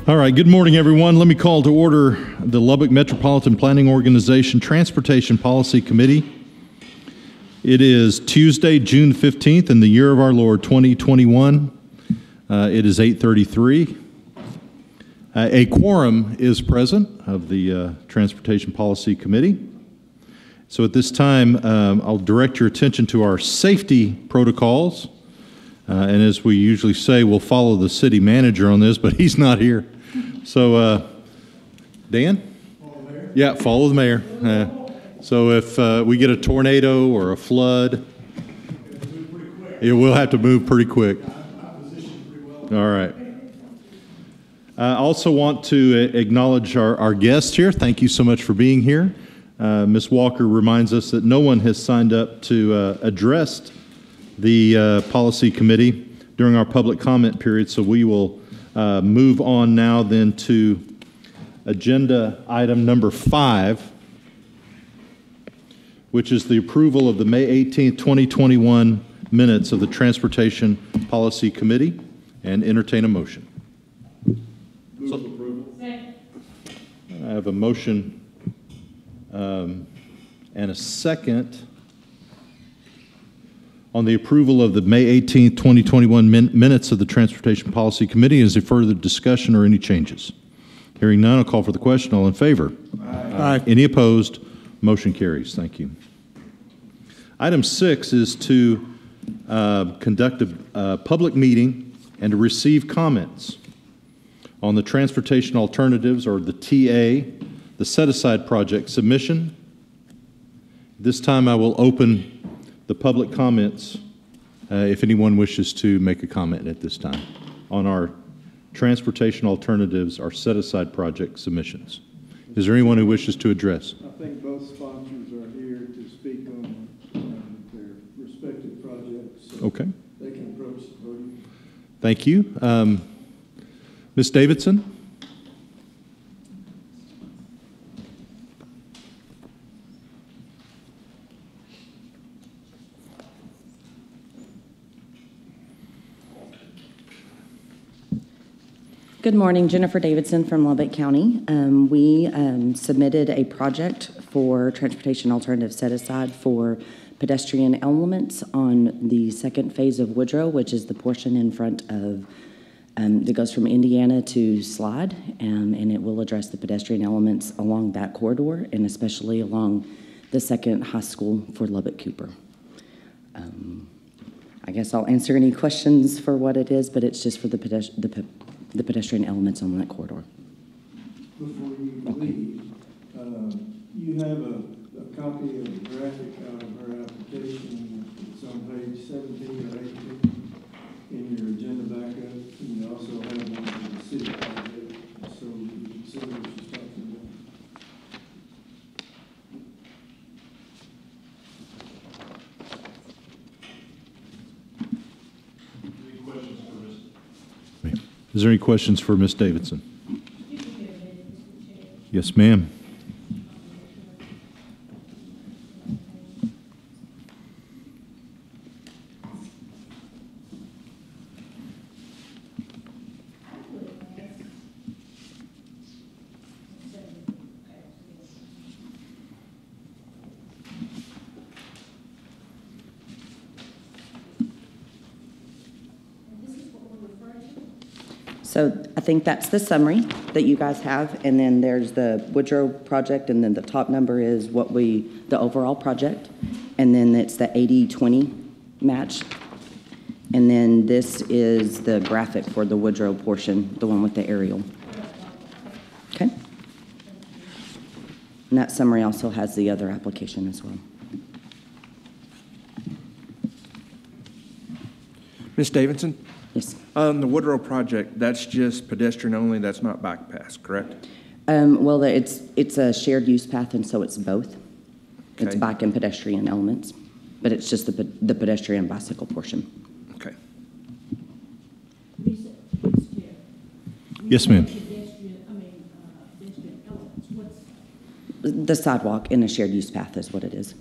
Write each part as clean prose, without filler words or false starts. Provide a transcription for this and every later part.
All right, good morning, everyone. Let me call to order the Lubbock Metropolitan Planning Organization Transportation Policy Committee. It is Tuesday, June 15th, in the year of our Lord, 2021. It is 8:33. A quorum is present of the Transportation Policy Committee. So at this time, I'll direct your attention to our safety protocols. And as we usually say, we'll follow the city manager on this, but he's not here. So, Dan? Follow the mayor? Yeah, follow the mayor. So if we get a tornado or a flood, it will have to move pretty quick. All right. I also want to acknowledge our guests here. Thank you so much for being here. Ms. Walker reminds us that no one has signed up to address the policy committee during our public comment period, so we will move on now then to agenda item number 5, which is the approval of the May 18th, 2021 minutes of the Transportation Policy Committee, and entertain a motion. Move approval. Second. I have a motion and a second on the approval of the May 18th, 2021 minutes of the Transportation Policy Committee. Is there further discussion or any changes? Hearing none, I'll call for the question. All in favor? Aye. Any opposed? Motion carries. Thank you. Item 6 is to conduct a public meeting and to receive comments on the transportation alternatives, or the TA, the set-aside project submission. This time I will open the public comments if anyone wishes to make a comment at this time on our transportation alternatives, our set-aside project submissions. Is there anyone who wishes to address? I think both sponsors are here to speak on their respective projects. So okay. They can approach the podium. Thank you. Ms. Davidson? Good morning, Jennifer Davidson from Lubbock County. We submitted a project for transportation alternative set aside for pedestrian elements on the second phase of Woodrow, which is the portion in front of that goes from Indiana to Slide, and it will address the pedestrian elements along that corridor and especially along the second high school for Lubbock Cooper. I guess I'll answer any questions for what it is, but it's just for the pedestrian elements on that corridor. Before you leave, you have a copy of the graphic out of her application. It's on page 17 or 18 in your agenda backup. And you also have one for the city project, so you can see what she's talking about. Any questions for Ms. Is there any questions for Ms. Davidson? Yes, ma'am. So I think that's the summary that you guys have, and then there's the Woodrow project, and then the top number is the overall project, and then it's the 80-20 match, and then this is the graphic for the Woodrow portion, the one with the aerial. Okay? And that summary also has the other application as well. Ms. Davidson? Yes. The Woodrow project, that's just pedestrian only, that's not bike pass, correct? Well, it's a shared use path, and so it's both. It's Okay. bike and pedestrian elements, but it's just the pedestrian bicycle portion. Okay. Yes, ma'am. The sidewalk in a shared use path is what it is.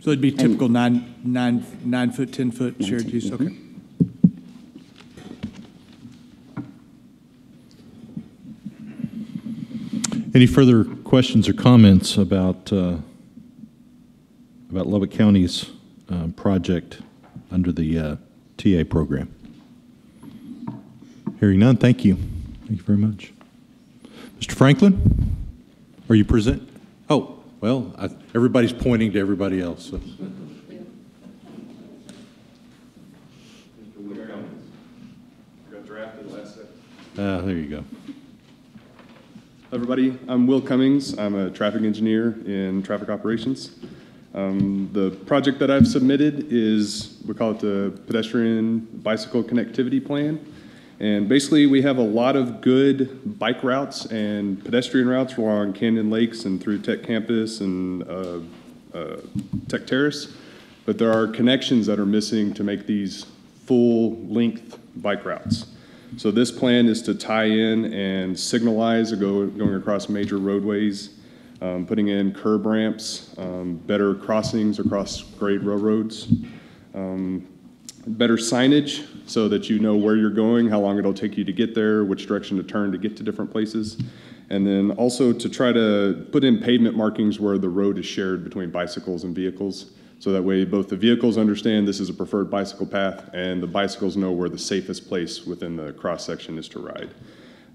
So it'd be typical 9 foot, 10 foot shared use, okay. Any further questions or comments about Lubbock County's project under the TA program? Hearing none, thank you. Thank you very much. Mr. Franklin, are you present? Oh, well, everybody's pointing to everybody else. So. Got drafted last second. There you go. Everybody, I'm Will Cummings. I'm a traffic engineer in traffic operations. The project that I've submitted is, we call it the Pedestrian Bicycle Connectivity Plan. And basically, we have a lot of good bike routes and pedestrian routes along Canyon Lakes and through Tech Campus and Tech Terrace. But there are connections that are missing to make these full-length bike routes. So this plan is to tie in and signalize going across major roadways, putting in curb ramps, better crossings across grade railroads, better signage so that you know where you're going, how long it'll take you to get there, which direction to turn to get to different places. And then also to try to put in pavement markings where the road is shared between bicycles and vehicles. So that way both the vehicles understand this is a preferred bicycle path and the bicycles know where the safest place within the cross section is to ride.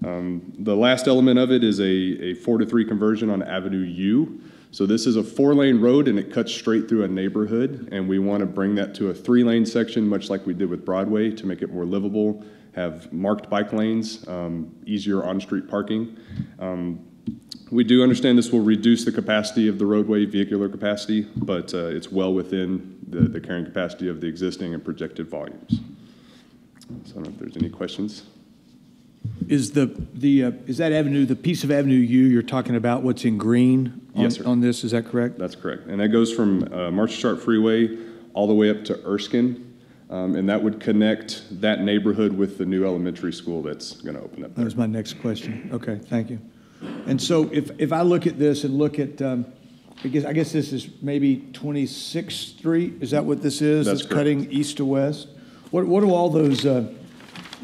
The last element of it is a 4-to-3 conversion on Avenue U. So this is a 4-lane road and it cuts straight through a neighborhood, and we want to bring that to a 3-lane section, much like we did with Broadway, to make it more livable, have marked bike lanes, easier on-street parking. We do understand this will reduce the capacity of the roadway, vehicular capacity, but it's well within the carrying capacity of the existing and projected volumes. So I don't know if there's any questions. Is is that avenue, the piece of Avenue U you're talking about, what's in green on, Yes, sir. on this? Is that correct? That's correct. And that goes from March Chart Freeway all the way up to Erskine. And that would connect that neighborhood with the new elementary school that's going to open up That there. was my next question. Okay, thank you. And so if I look at this and look at, I guess this is maybe 26th Street, is that what this is? That's It's correct. cutting east to west? What do all those,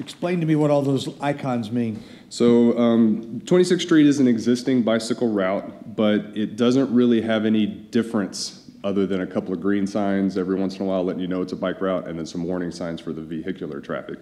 explain to me what all those icons mean. So 26th Street is an existing bicycle route, but it doesn't really have any difference other than a couple of green signs every once in a while letting you know it's a bike route, and then some warning signs for the vehicular traffic.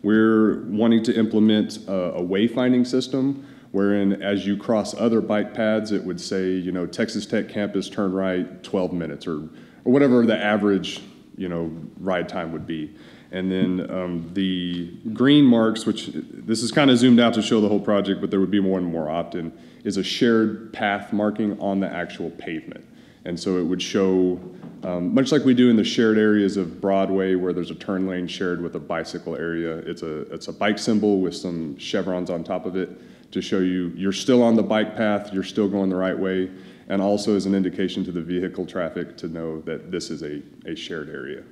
We're wanting to implement a wayfinding system wherein as you cross other bike paths, it would say, you know, Texas Tech campus, turn right, 12 minutes, or whatever the average, you know, ride time would be. And then the green marks, which this is kind of zoomed out to show the whole project, but there would be more and more often, is a shared path marking on the actual pavement. And so it would show, much like we do in the shared areas of Broadway where there's a turn lane shared with a bicycle area, it's a bike symbol with some chevrons on top of it to show you you're still on the bike path, you're still going the right way, and also as an indication to the vehicle traffic to know that this is a shared area.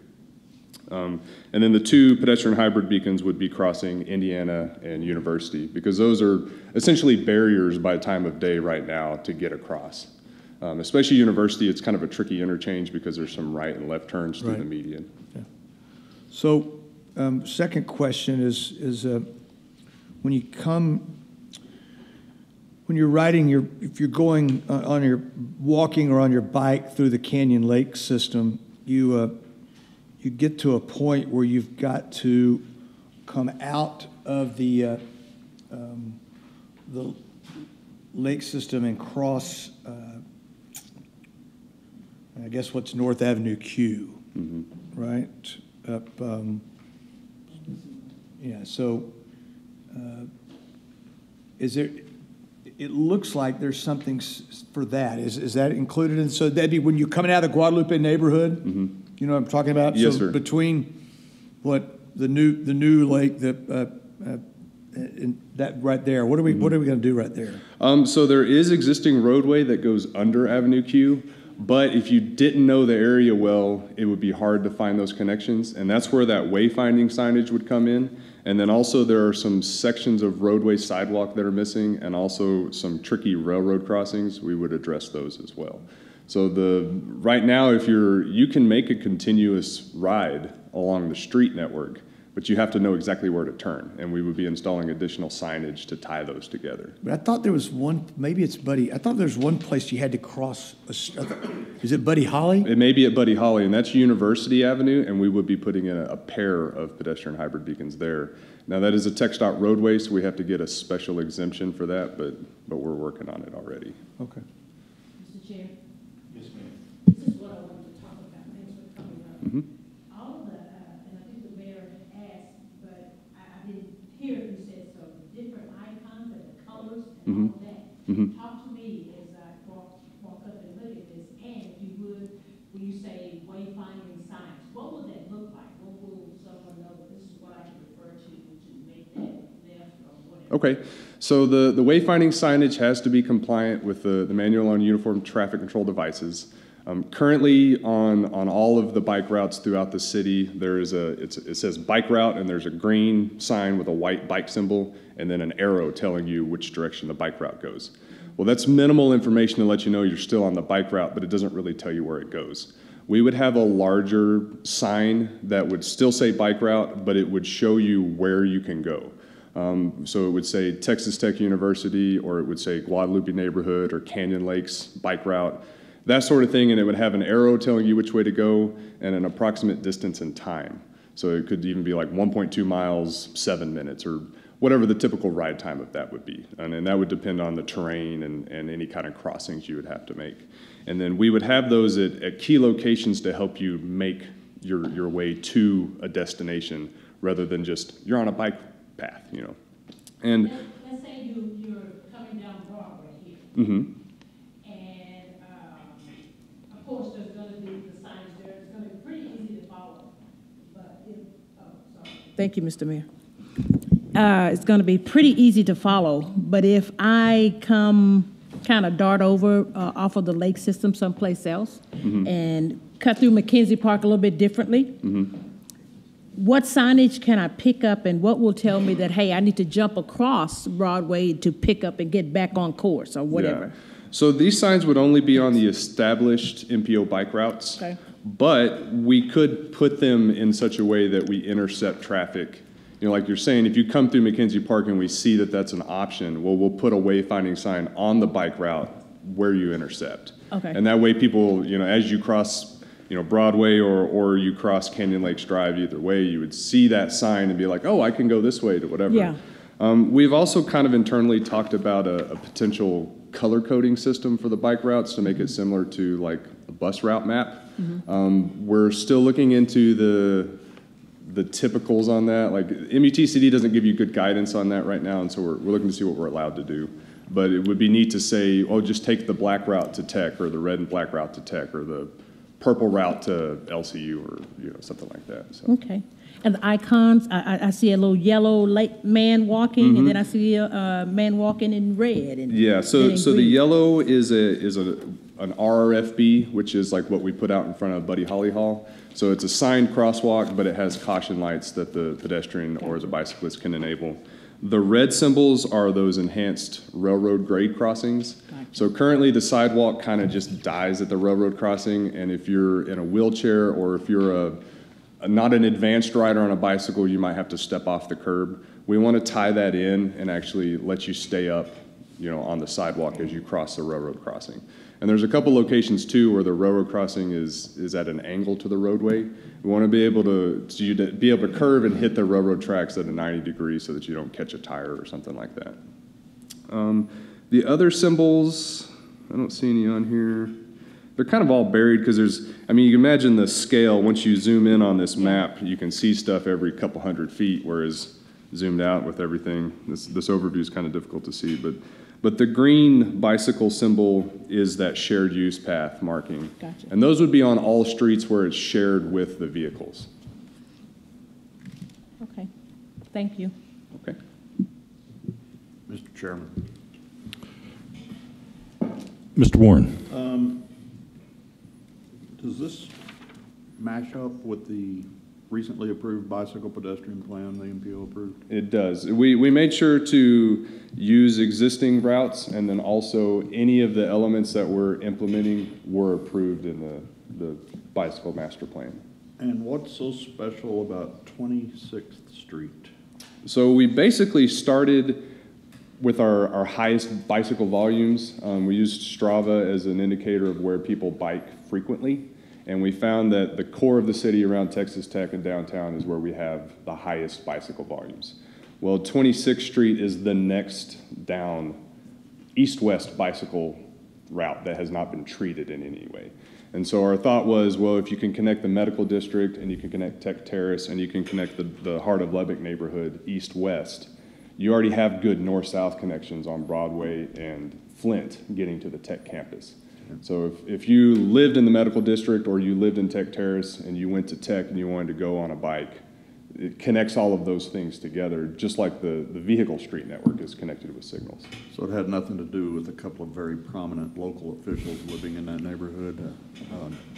And then the two pedestrian hybrid beacons would be crossing Indiana and University, because those are essentially barriers by time of day right now to get across. Especially University, it's kind of a tricky interchange because there's some right and left turns through the median. Yeah. So second question is when you're riding if you're going on your walking or on your bike through the Canyon Lake system, you get to a point where you've got to come out of the lake system and cross, I guess what's North Avenue Q, right? Up, yeah. So, is there? It looks like there's something for that. Is that included in? So that'd be when you're coming out of the Guadalupe neighborhood. You know what I'm talking about? Yes, so sir. Between what the new lake that right there. What are we going to do right there? So there is existing roadway that goes under Avenue Q, but if you didn't know the area well, it would be hard to find those connections, and that's where that wayfinding signage would come in. And then also there are some sections of roadway sidewalk that are missing, and also some tricky railroad crossings. We would address those as well. So right now, you can make a continuous ride along the street network, but you have to know exactly where to turn, and we would be installing additional signage to tie those together. But I thought there was one, maybe it's Buddy, I thought there's one place you had to cross, is it Buddy Holly? It may be at Buddy Holly, and that's University Avenue, and we would be putting in a pair of pedestrian hybrid beacons there. Now, that is a TxDOT roadway, so we have to get a special exemption for that, but we're working on it already. Okay. Mr. Chair? Yes, ma'am. This is what I wanted to talk about. Thanks for coming up. All of the, and I think the mayor had asked, but I didn't hear if you said so, the different icons and the colors and all of that. Talk to me as I walk up and look at this, and if you would, when you say wayfinding signs, what will that look like? What will someone know that this is what I can refer to make that left or whatever? Okay, so the wayfinding signage has to be compliant with the manual on uniform traffic control devices. Currently, on all of the bike routes throughout the city, there is it says bike route, and there's a green sign with a white bike symbol, and then an arrow telling you which direction the bike route goes. Well, that's minimal information to let you know you're still on the bike route, but it doesn't really tell you where it goes. We would have a larger sign that would still say bike route, but it would show you where you can go. So it would say Texas Tech University, or it would say Guadalupe neighborhood or Canyon Lakes bike route, that sort of thing, and it would have an arrow telling you which way to go and an approximate distance and time. So it could even be like 1.2 miles, 7 minutes, or whatever the typical ride time of that would be. And that would depend on the terrain and any kind of crossings you would have to make. And then we would have those at key locations to help you make your way to a destination rather than just, you're on a bike path, you know. And let's say you're coming down Broadway here. And of course, there's going to be the signs there. It's going to be pretty easy to follow. But Thank you, Mr. Mayor. It's going to be pretty easy to follow, but if I come kind of dart over off of the lake system someplace else and cut through McKenzie Park a little bit differently, what signage can I pick up, and what will tell me that, hey, I need to jump across Broadway to pick up and get back on course or whatever? Yeah. So these signs would only be on the established MPO bike routes, but we could put them in such a way that we intercept traffic. You know, like you're saying, if you come through McKenzie Park and we see that that's an option, well, we'll put a wayfinding sign on the bike route where you intercept. Okay. And that way people, you know, as you cross, you know, Broadway or you cross Canyon Lakes Drive, either way, you would see that sign and be like, oh, I can go this way to whatever. Yeah. We've also kind of internally talked about a potential color coding system for the bike routes to make it similar to like a bus route map. We're still looking into the typicals on that. Like MUTCD doesn't give you good guidance on that right now, and so we're looking to see what we're allowed to do. But it would be neat to say, oh, just take the black route to Tech, or the red and black route to Tech, or the purple route to LCU, or something like that. So. Okay. And the icons, I see a little yellow man walking, and then I see a man walking in red. And yeah, so and the green. yellow is an RRFB, which is like what we put out in front of Buddy Holly Hall. So it's a signed crosswalk, but it has caution lights that the pedestrian or the bicyclist can enable. The red symbols are those enhanced railroad grade crossings. Gotcha. So currently the sidewalk kind of just dies at the railroad crossing, and if you're in a wheelchair or if you're not an advanced rider on a bicycle, you might have to step off the curb. We want to tie that in and actually let you stay up, you know, on the sidewalk as you cross the railroad crossing. And there's a couple locations too where the railroad crossing is at an angle to the roadway. We want to be able to curve and hit the railroad tracks at a 90 degrees so that you don't catch a tire or something like that. The other symbols, I don't see any on here. They're kind of all buried because you can imagine the scale. Once you zoom in on this map, you can see stuff every couple hundred feet, whereas zoomed out with everything, this overview is kind of difficult to see. But the green bicycle symbol is that shared use path marking. Gotcha. And those would be on all streets where it's shared with the vehicles. Okay. Thank you. Okay. Mr. Chairman. Mr. Warren. Does this match up with the recently approved bicycle pedestrian plan the MPO approved? It does. We made sure to use existing routes, and then also any of the elements that we're implementing were approved in the bicycle master plan. And what's so special about 26th Street? So we basically started with our highest bicycle volumes. We used Strava as an indicator of where people bike frequently. And we found that the core of the city around Texas Tech and downtown is where we have the highest bicycle volumes. Well, 26th Street is the next down east-west bicycle route that has not been treated in any way. And so our thought was, well, if you can connect the medical district and you can connect Tech Terrace and you can connect the heart of Lubbock neighborhood east-west, you already have good north-south connections on Broadway and Flint getting to the Tech campus. So if you lived in the medical district or you lived in Tech Terrace and you went to Tech and you wanted to go on a bike, it connects all of those things together, just like the vehicle street network is connected with signals. So it had nothing to do with a couple of very prominent local officials living in that neighborhood.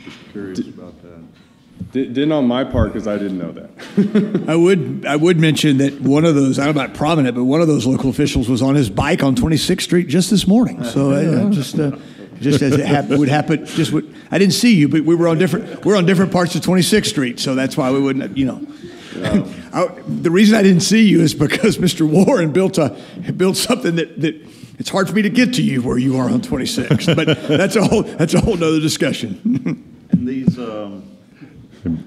Just curious about that. Didn't on my part, because I didn't know that. I would mention that one of those, I don't know about prominent, but one of those local officials was on his bike on 26th Street just this morning. So just as it would happen, I didn't see you, but we're on different parts of 26th Street, so that's why we wouldn't, the reason I didn't see you is because Mr. Warren built something that it's hard for me to get to you where you are on 26th, but that's a whole nother discussion. And these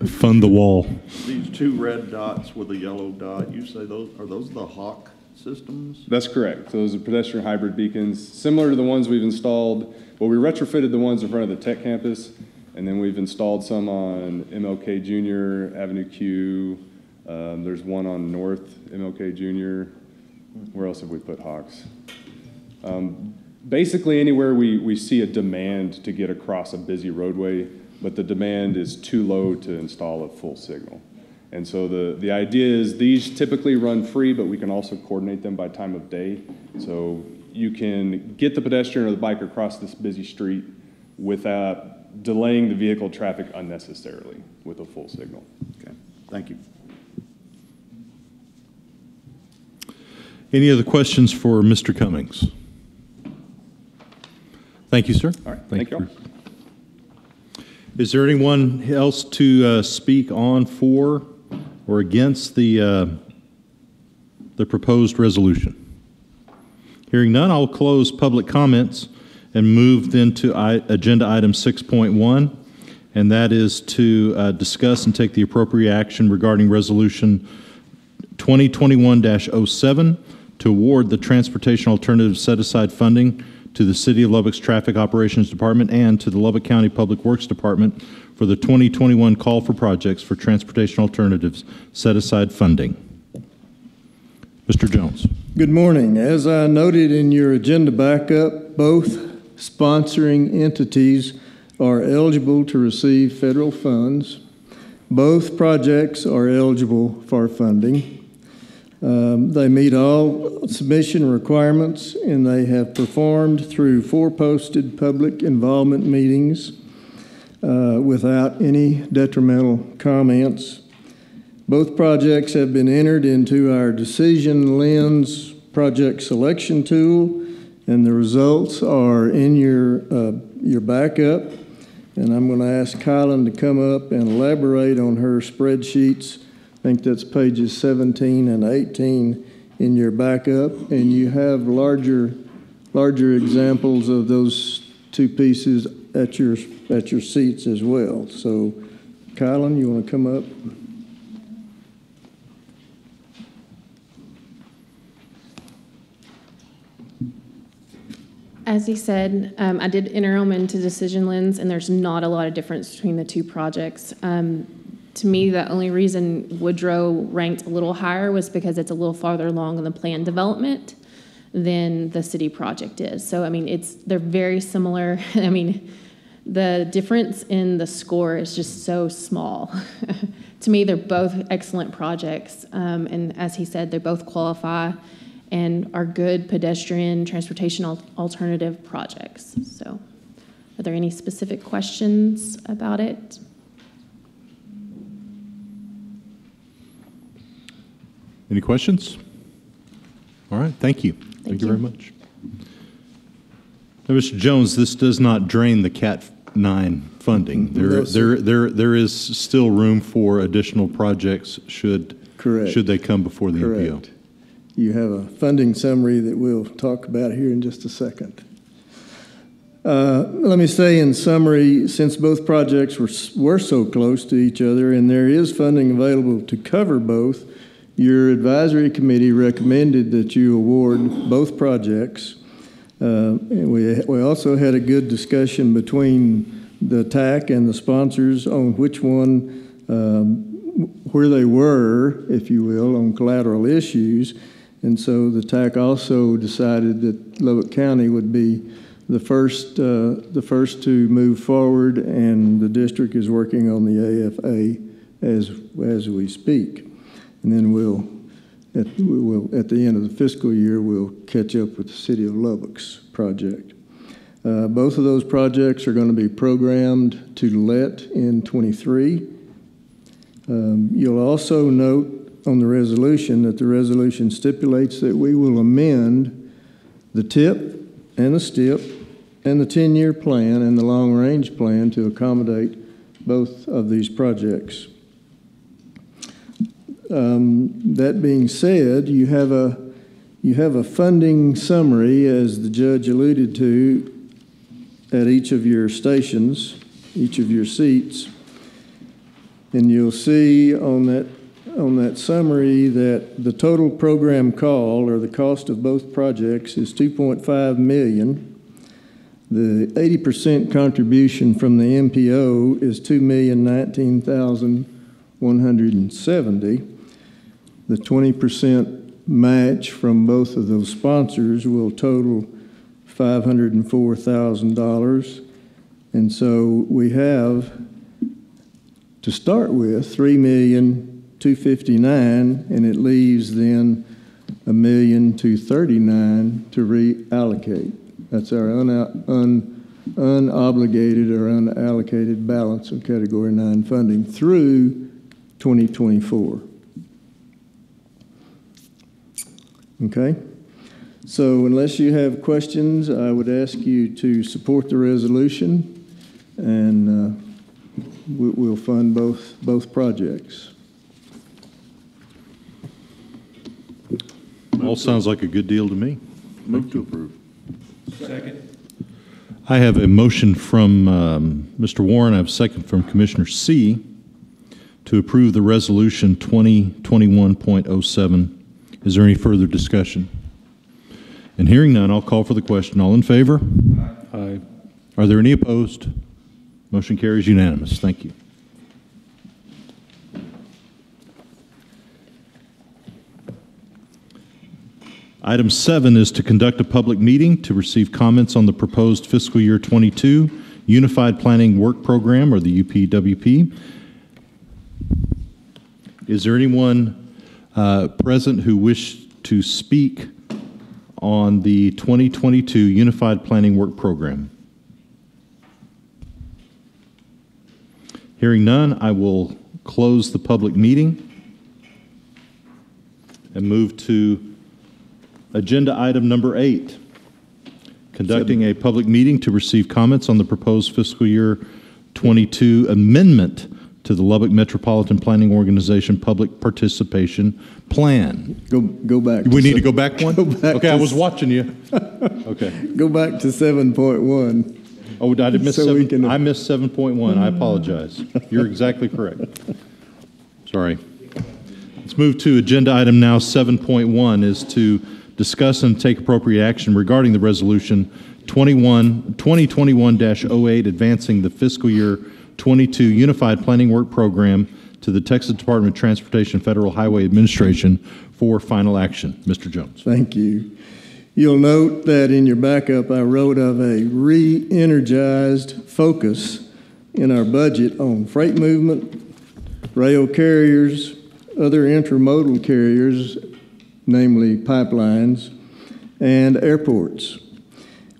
Fund the wall. these two red dots with a yellow dot, you say are those the Hawk systems? That's correct. So those are pedestrian hybrid beacons, similar to the ones we've installed. Well, we retrofitted the ones in front of the Tech campus, and then we've installed some on MLK Jr., Avenue Q. There's one on North MLK Jr. Where else have we put Hawks? Basically, anywhere we see a demand to get across a busy roadway, but the demand is too low to install a full signal. And so the idea is these typically run free, but we can also coordinate them by time of day. So you can get the pedestrian or the biker across this busy street without delaying the vehicle traffic unnecessarily with a full signal. Okay, thank you. Any other questions for Mr. Cummings? Thank you, sir. All right, thank you all. Is there anyone else to speak on for or against the proposed resolution? Hearing none, I'll close public comments and move then to agenda item 6.1, and that is to discuss and take the appropriate action regarding resolution 2021-07 to award the transportation alternative set-aside funding to the City of Lubbock's Traffic Operations Department and to the Lubbock County Public Works Department for the 2021 call for projects for transportation alternatives set-aside funding. Mr. Jones. Good morning. As I noted in your agenda backup, both sponsoring entities are eligible to receive federal funds. Both projects are eligible for funding. They meet all submission requirements, and they have performed through 4 posted public involvement meetings without any detrimental comments. Both projects have been entered into our Decision Lens project selection tool, and the results are in your backup. And I'm going to ask Kylan to come up and elaborate on her spreadsheets. I think that's pages 17 and 18 in your backup, and you have larger examples of those 2 pieces at your seats as well. So, Kylan, you want to come up? As he said, I did enter them into Decision Lens, and there's not a lot of difference between the 2 projects. To me, the only reason Woodrow ranked a little higher was because it's a little farther along in the plan development than the city project is. So, I mean, they're very similar. I mean, the difference in the score is just so small. To me, they're both excellent projects. And as he said, they both qualify and are good pedestrian transportation alternative projects. So, are there any specific questions about it? Any questions? All right, thank you. Thank you very much. Now, Mr. Jones, this does not drain the cat 9 funding. No, sir. There is still room for additional projects should they come before the MPO. Correct. You have a funding summary that we'll talk about here in just a second. Let me say in summary, since both projects were so close to each other and there is funding available to cover both, your advisory committee recommended that you award both projects. And we also had a good discussion between the TAC and the sponsors on which one, where they were, if you will, on collateral issues. And so the TAC also decided that Lubbock County would be the first to move forward, and the district is working on the AFA as we speak. And then at the end of the fiscal year, we'll catch up with the City of Lubbock's project. Both of those projects are going to be programmed to let in 23. You'll also note on the resolution that the resolution stipulates that we will amend the TIP and the STIP and the 10-year plan and the long-range plan to accommodate both of these projects. That being said, you have a funding summary, as the judge alluded to, at each of your stations, each of your seats, and you'll see on that summary that the total program call, or the cost of both projects, is $2.5 million. The 80% contribution from the MPO is $2,019,170. The 20% match from both of those sponsors will total $504,000. And so we have, to start with, $3,259,000, and it leaves then $1,239,000 to reallocate. That's our unobligated or unallocated balance of Category 9 funding through 2024. Okay? So unless you have questions, I would ask you to support the resolution, and we'll fund both projects. All sounds like a good deal to me. Move to approve. Second. I have a motion from Mr. Warren. I have a second from Commissioner C. to approve the resolution 2021.07. Is there any further discussion? And hearing none, I'll call for the question. All in favor? Aye. Are there any opposed? Motion carries unanimous. Thank you. Item 7 is to conduct a public meeting to receive comments on the proposed fiscal year 22 Unified Planning Work Program, or the UPWP. Is there anyone present who wishes to speak on the 2022 Unified Planning Work Program? Hearing none, I will close the public meeting and move to agenda item number 8, conducting a public meeting to receive comments on the proposed fiscal year 22 amendment to the Lubbock Metropolitan Planning Organization Public Participation Plan. Go back. We need to go back one? Go back okay, I was watching you. Okay. Go back to 7.1. Oh, I did miss So 7. I missed 7.1. I apologize. You're exactly correct. Sorry. Let's move to agenda item now 7.1 is to discuss and take appropriate action regarding the resolution 2021-08 advancing the fiscal year 22 Unified Planning Work Program to the Texas Department of Transportation Federal Highway Administration for final action. Mr. Jones. Thank you. You'll note that in your backup I wrote of a re-energized focus in our budget on freight movement, rail carriers, other intermodal carriers, namely pipelines, and airports.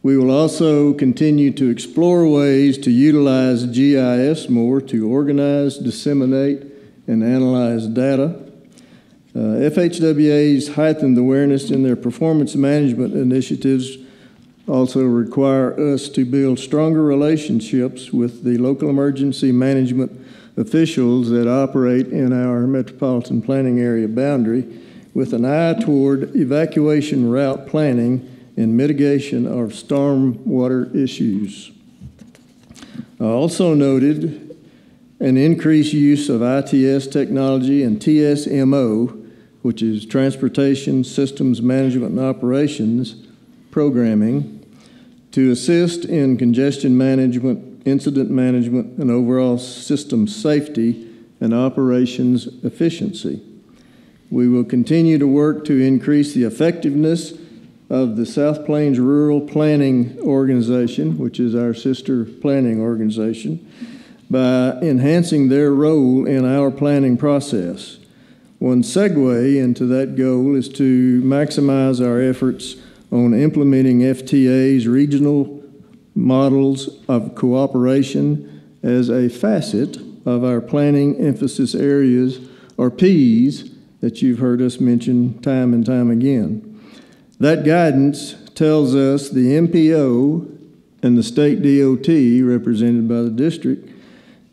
We will also continue to explore ways to utilize GIS more to organize, disseminate, and analyze data. FHWA's heightened awareness in their performance management initiatives also require us to build stronger relationships with the local emergency management officials that operate in our metropolitan planning area boundary with an eye toward evacuation route planning and mitigation of stormwater issues. I also noted an increased use of ITS technology and TSMO, which is Transportation Systems Management and Operations programming, to assist in congestion management, incident management, and overall system safety and operations efficiency. We will continue to work to increase the effectiveness of the South Plains Rural Planning Organization, which is our sister planning organization, by enhancing their role in our planning process. One segue into that goal is to maximize our efforts on implementing FTA's regional models of cooperation as a facet of our planning emphasis areas, or Ps, that you've heard us mention time and time again. That guidance tells us the MPO and the state DOT, represented by the district,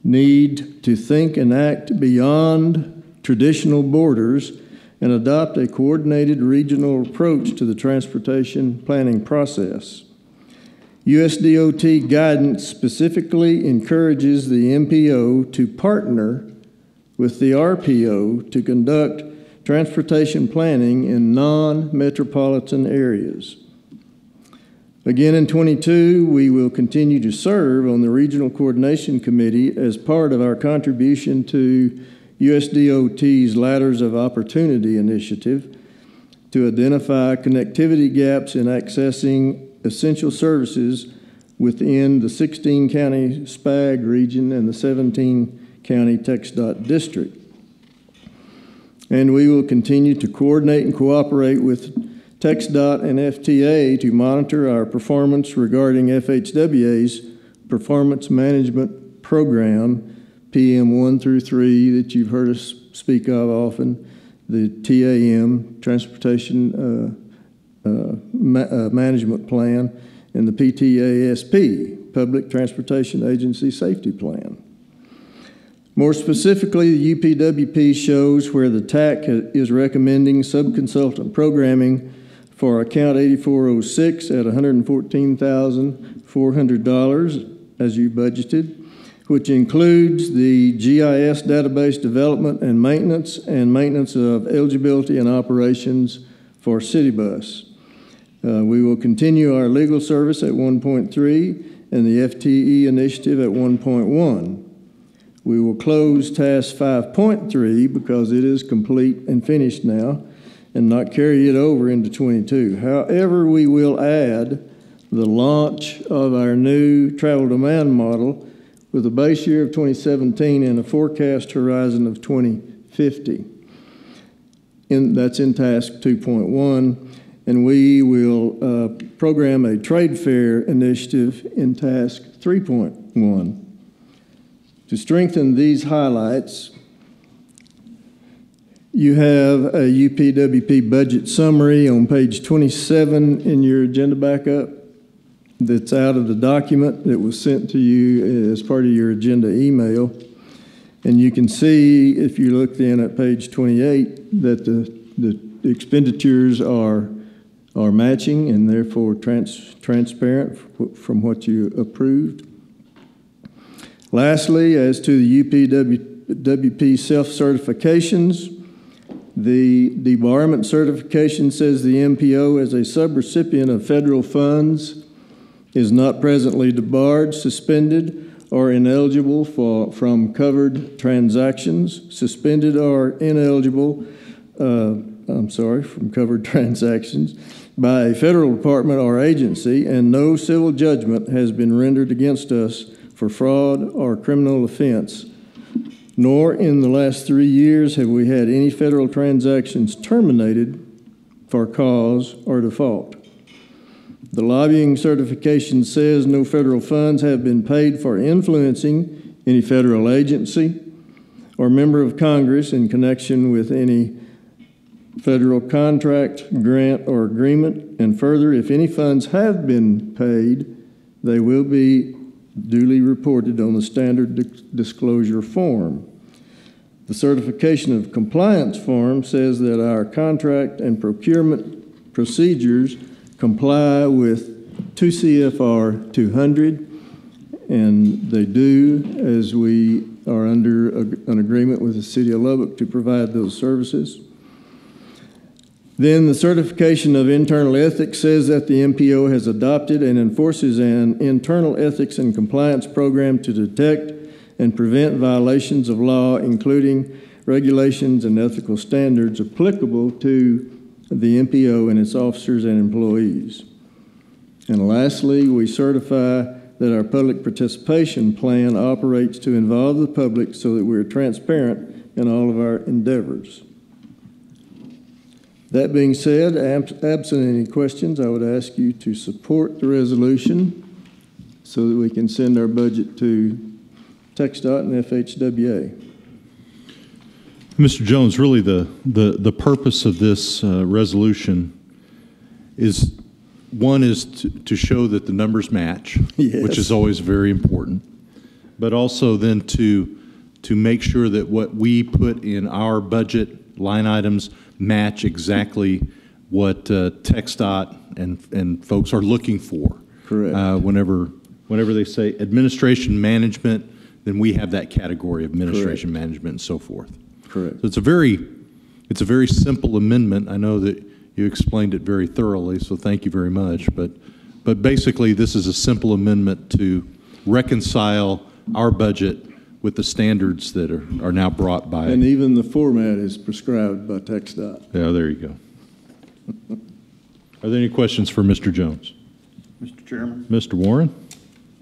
need to think and act beyond traditional borders and adopt a coordinated regional approach to the transportation planning process. USDOT guidance specifically encourages the MPO to partner with the RPO to conduct transportation planning in non-metropolitan areas. Again, in 22, we will continue to serve on the Regional Coordination Committee as part of our contribution to USDOT's Ladders of Opportunity initiative to identify connectivity gaps in accessing essential services within the 16-county SPAG region and the 17-county TxDOT district. And we will continue to coordinate and cooperate with TxDOT and FTA to monitor our performance regarding FHWA's Performance Management Program, PM1 through 3, that you've heard us speak of often, the TAM, Transportation Management Plan, and the PTASP, Public Transportation Agency Safety Plan. More specifically, the UPWP shows where the TAC is recommending subconsultant programming for account 8406 at $114,400 as you budgeted, which includes the GIS database development and maintenance of eligibility and operations for CityBus. We will continue our legal service at 1.3 and the FTE initiative at 1.1. We will close task 5.3 because it is complete and finished now and not carry it over into 22. However, we will add the launch of our new travel demand model with a base year of 2017 and a forecast horizon of 2050. That's in task 2.1, and we will program a trade fair initiative in task 3.1. To strengthen these highlights, you have a UPWP budget summary on page 27 in your agenda backup that's out of the document that was sent to you as part of your agenda email. And you can see, if you look then at page 28, that the expenditures are matching and therefore transparent from what you approved. Lastly, as to the UPWP self-certifications, the debarment certification says the MPO, as a subrecipient of federal funds, is not presently debarred, suspended, or ineligible from covered transactions, suspended or ineligible, from covered transactions by a federal department or agency, and no civil judgment has been rendered against us for fraud or criminal offense, nor in the last 3 years have we had any federal transactions terminated for cause or default. The lobbying certification says no federal funds have been paid for influencing any federal agency or member of Congress in connection with any federal contract, grant, or agreement. And further, if any funds have been paid, they will be duly reported on the standard disclosure form. The certification of compliance form says that our contract and procurement procedures comply with 2 CFR 200, and they do, as we are under an agreement with the City of Lubbock to provide those services. Then the certification of internal ethics says that the MPO has adopted and enforces an internal ethics and compliance program to detect and prevent violations of law, including regulations and ethical standards applicable to the MPO and its officers and employees. And lastly, we certify that our public participation plan operates to involve the public so that we're transparent in all of our endeavors. That being said, absent any questions, I would ask you to support the resolution so that we can send our budget to TxDOT and FHWA. Mr. Jones, really the purpose of this resolution is, one is to show that the numbers match, Yes. which is always very important, but also then to make sure that what we put in our budget line items match exactly what TxDOT and folks are looking for. Correct. Whenever they say administration management, then we have that category of administration management and so forth. Correct. So it's a very simple amendment. I know that you explained it very thoroughly, so thank you very much. But basically, this is a simple amendment to reconcile our budget with the standards that are now brought by. And even the format is prescribed by TxDOT. Yeah, there you go. Are there any questions for Mr. Jones? Mr. Chairman, Mr. Warren?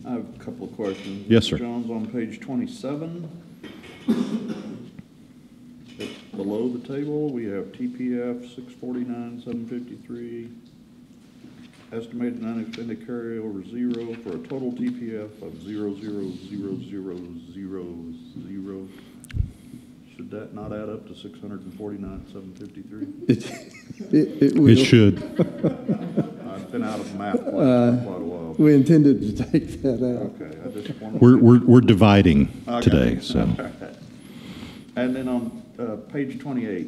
I have a couple of questions. Yes, Mr. sir. Jones, on page 27, below the table, we have TPF 649, 753, estimated unexpended carryover 0 for a total TPF of 0.00000. Should that not add up to 649, 753? It will. It should. I've been out of math class for quite a while. We intended to take that out. Okay, I just wanted We're dividing Okay. today, so. And then on page 28,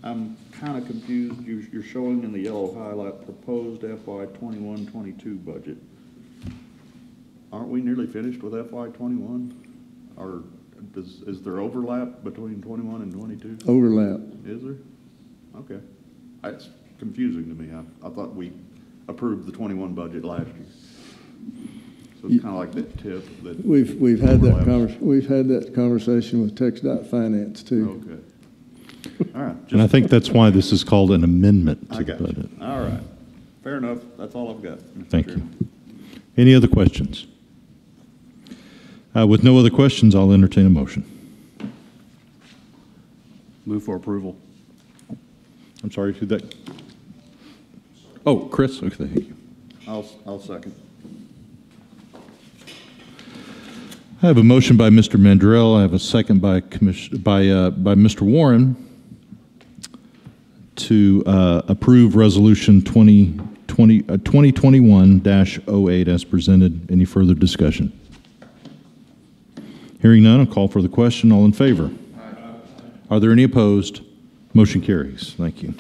I'm kind of confused. You're showing in the yellow highlight proposed FY 21-22 budget. Aren't we nearly finished with FY 21? Or is there overlap between 21 and 22? Overlap. Is there? Okay. It's confusing to me. I thought we approved the 21 budget last year. So it's kind of like that tip that We've had overlaps. we've had that conversation with TxDOT Finance too. Okay. All right. And I think that's why this is called an amendment I to the got you. budget. All right. Fair enough. That's all I've got, Mr. Thank Chairman. you. Any other questions? With no other questions, I'll entertain a motion. Move for approval. I'm sorry, who that? Oh, Chris, okay, thank you. I'll second. I have a motion by Mr. Mandrell. I have a second by Mr. Warren to approve Resolution 2021-08 as presented. Any further discussion? Hearing none, I'll call for the question. All in favor? Aye. Are there any opposed? Motion carries. Thank you.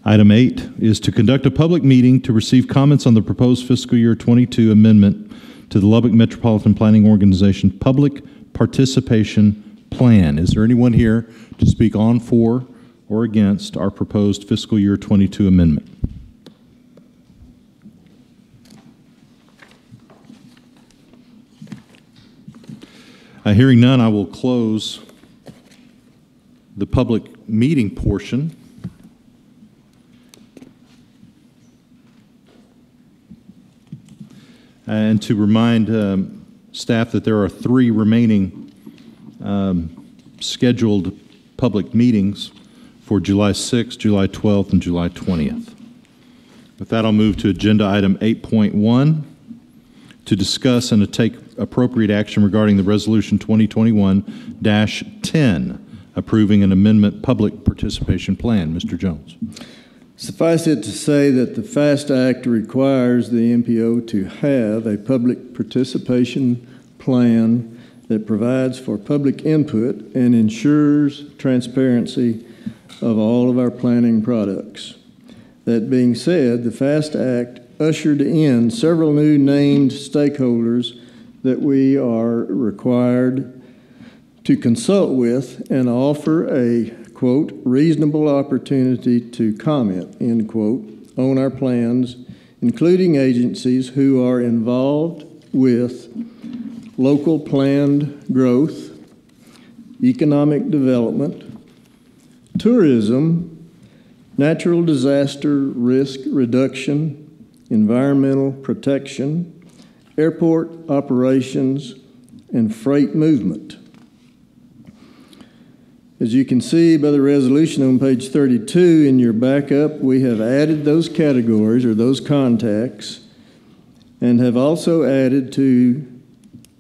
Item 8 is to conduct a public meeting to receive comments on the proposed fiscal year 22 amendment to the Lubbock Metropolitan Planning Organization Public Participation Plan. Is there anyone here to speak on, for, or against our proposed fiscal year 22 amendment? Hearing none, I will close the public meeting portion. And to remind staff that there are 3 remaining scheduled public meetings for July 6th, July 12th, and July 20th. With that, I'll move to agenda item 8.1 to discuss and to take appropriate action regarding the resolution 2021-10 approving an amendment public participation plan. Mr. Jones. Suffice it to say that the FAST Act requires the MPO to have a public participation plan that provides for public input and ensures transparency of all of our planning products. That being said, the FAST Act ushered in several new named stakeholders that we are required to consult with and offer a, quote, reasonable opportunity to comment, end quote, on our plans, including agencies who are involved with local planned growth, economic development, tourism, natural disaster risk reduction, environmental protection, airport operations, and freight movement. As you can see by the resolution on page 32 in your backup, we have added those categories or those contacts and have also added to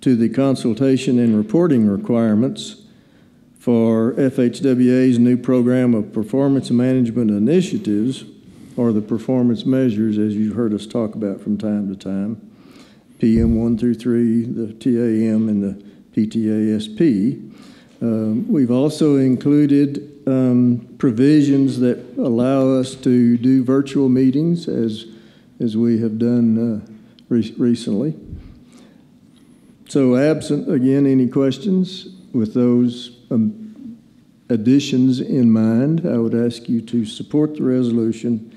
the consultation and reporting requirements for FHWA's new program of performance management initiatives, or the performance measures, as you've heard us talk about from time to time, PM 1 through 3, the TAM, and the PTASP. We've also included provisions that allow us to do virtual meetings, as we have done recently. So absent, again, any questions with those additions in mind, I would ask you to support the resolution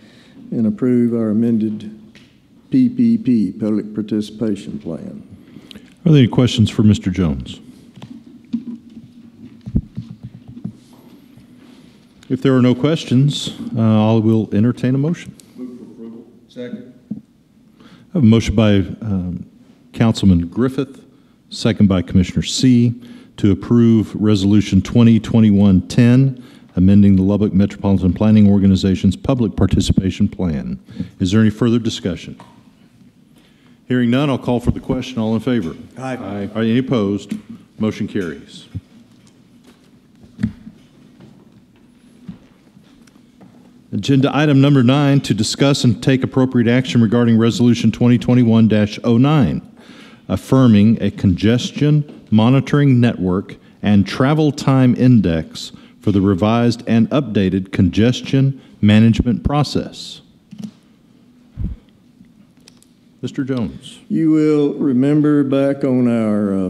and approve our amended PPP, Public Participation Plan. Are there any questions for Mr. Jones? If there are no questions, I will entertain a motion. Move for approval. Second. I have a motion by Councilman Griffith, second by Commissioner C, to approve Resolution 2021-10, amending the Lubbock Metropolitan Planning Organization's Public Participation Plan. Is there any further discussion? Hearing none, I'll call for the question. All in favor? Aye. Aye. Are any opposed? Motion carries. Agenda item number 9, to discuss and take appropriate action regarding Resolution 2021-09, affirming a congestion monitoring network and travel time index for the revised and updated congestion management process. Mr. Jones. You will remember back on our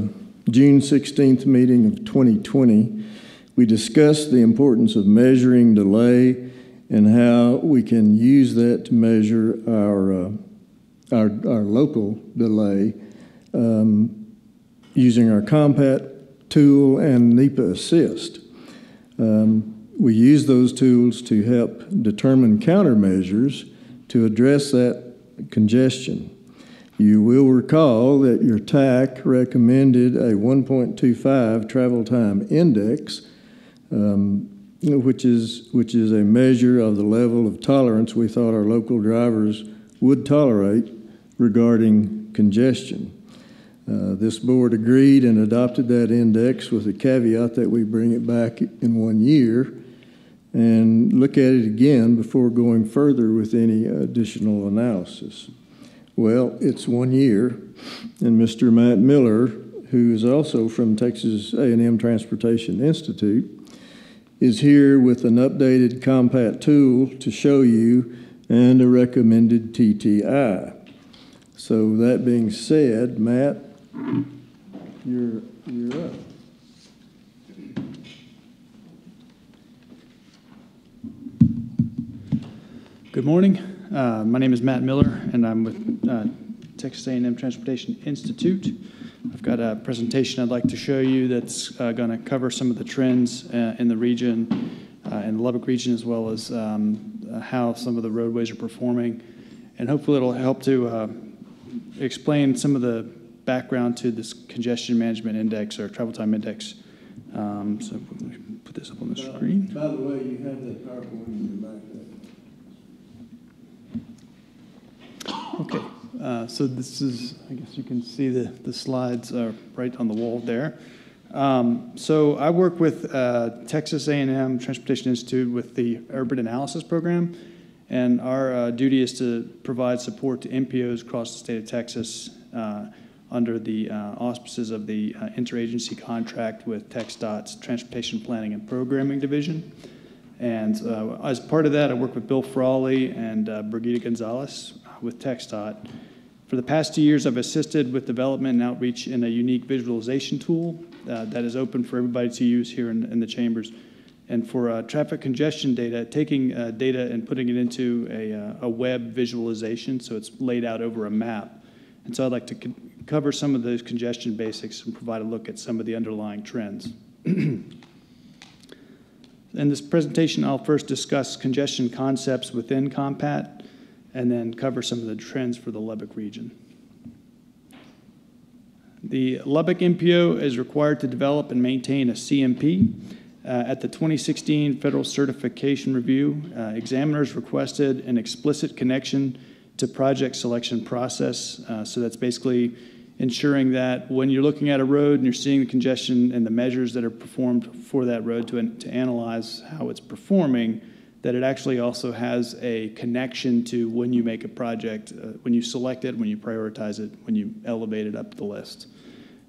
June 16th meeting of 2020, we discussed the importance of measuring delay and how we can use that to measure our local delay using our Compat tool and NEPA Assist. We use those tools to help determine countermeasures to address that congestion. You will recall that your TAC recommended a 1.25 travel time index, which is a measure of the level of tolerance we thought our local drivers would tolerate regarding congestion. This board agreed and adopted that index with the caveat that we bring it back in 1 year and look at it again before going further with any additional analysis. Well, it's 1 year, and Mr. Matt Miller, who is also from Texas A&M Transportation Institute, is here with an updated Compat tool to show you and a recommended TTI. So that being said, Matt, you're up. Good morning. My name is Matt Miller, and I'm with Texas A&M Transportation Institute. I've got a presentation I'd like to show you that's going to cover some of the trends in the region, in the Lubbock region, as well as how some of the roadways are performing. And hopefully it'll help to explain some of the background to this congestion management index or travel time index. So put this up on the screen. By the way, you have that PowerPoint in your back there. Okay, so this is, I guess you can see the slides are right on the wall there. So I work with Texas A&M Transportation Institute with the Urban Analysis Program, and our duty is to provide support to MPOs across the state of Texas under the auspices of the interagency contract with TxDOT's Transportation Planning and Programming Division. And as part of that, I work with Bill Frawley and Brigida Gonzalez with TxDOT. For the past 2 years, I've assisted with development and outreach in a unique visualization tool that is open for everybody to use here in the chambers. And for traffic congestion data, taking data and putting it into a web visualization so it's laid out over a map. And so I'd like to cover some of those congestion basics and provide a look at some of the underlying trends. In this presentation, I'll first discuss congestion concepts within COMPAT and then cover some of the trends for the Lubbock region. The Lubbock MPO is required to develop and maintain a CMP. At the 2016 Federal Certification Review, examiners requested an explicit connection to project selection process. So that's basically ensuring that when you're looking at a road and you're seeing the congestion and the measures that are performed for that road to analyze how it's performing, that it actually also has a connection to when you make a project, when you select it, when you prioritize it, when you elevate it up the list.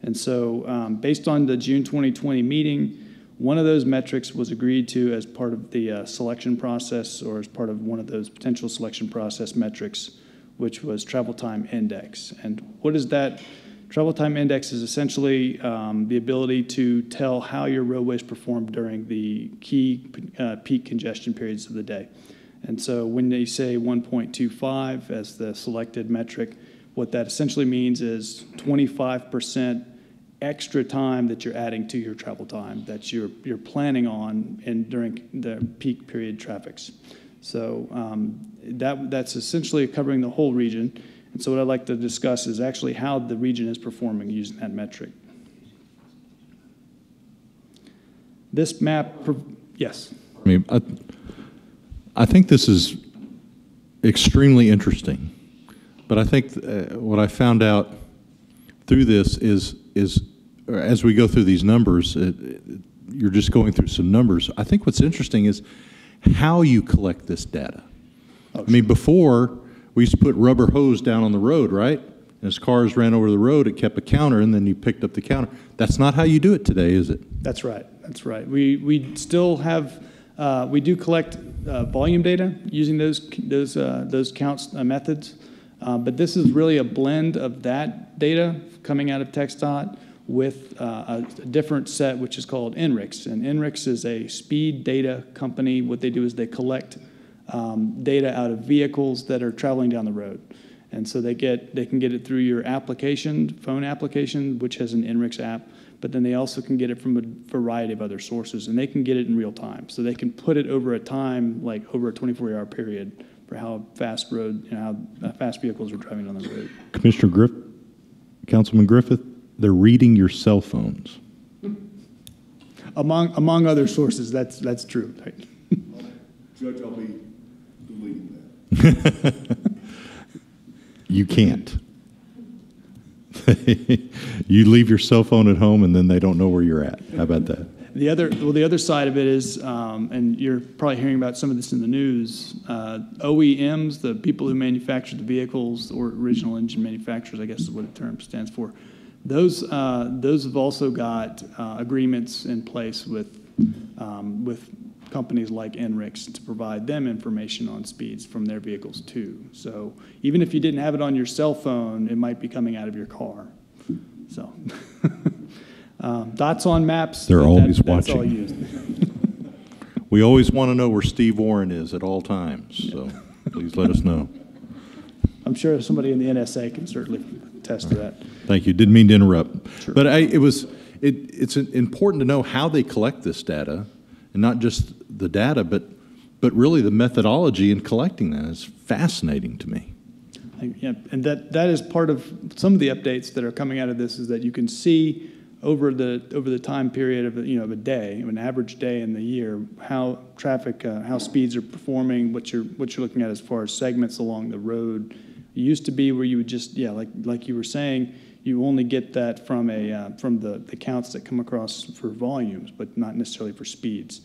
And so based on the June 2020 meeting, one of those metrics was agreed to as part of the selection process or as part of one of those potential selection process metrics, which was travel time index. And what is that? Travel time index is essentially the ability to tell how your roadways perform during the key peak congestion periods of the day. And so when they say 1.25 as the selected metric, what that essentially means is 25% extra time that you're adding to your travel time that you're planning on during the peak period traffics. So that's essentially covering the whole region. And so what I'd like to discuss is actually how the region is performing using that metric. This map, yes? I think this is extremely interesting, but I think what I found out through this is as we go through these numbers, you're just going through some numbers. I think what's interesting is how you collect this data. I mean, before, we used to put rubber hose down on the road, right? And as cars ran over the road, it kept a counter, and then you picked up the counter. That's not how you do it today, is it? That's right. That's right. We still have, we do collect volume data using those counts methods, but this is really a blend of that data coming out of TxDOT with a different set, which is called NRIX. And NRIX is a speed data company. What they do is they collect data out of vehicles that are traveling down the road. And so they can get it through your application, phone application, which has an NRIX app, but then they also can get it from a variety of other sources, and they can get it in real time. So they can put it over a time, like over a 24-hour period, for how fast how fast vehicles are driving on the road. Councilman Griffith, they're reading your cell phones. Among other sources, that's true. Right? Judge, I'll be deleting that. You can't. You leave your cell phone at home, and then they don't know where you're at. How about that? The other side of it is, and you're probably hearing about some of this in the news, OEMs, the people who manufacture the vehicles, or original engine manufacturers, I guess is what the term stands for. Those have also got agreements in place with companies like NRIX to provide them information on speeds from their vehicles too. So even if you didn't have it on your cell phone, it might be coming out of your car. So dots on maps. They're always watching. That's all used. We always want to know where Steve Warren is at all times, so please let us know. I'm sure somebody in the NSA can certainly attest to that. Thank you. Didn't mean to interrupt. Sure. But it's important to know how they collect this data, and not just the data, but really the methodology in collecting that is fascinating to me. Yeah, and that is part of some of the updates that are coming out of this, is that you can see over the time period of a day, an average day in the year, how how speeds are performing, what you're looking at as far as segments along the road. It used to be where you would just, like you were saying, you only get that from the counts that come across for volumes, but not necessarily for speeds.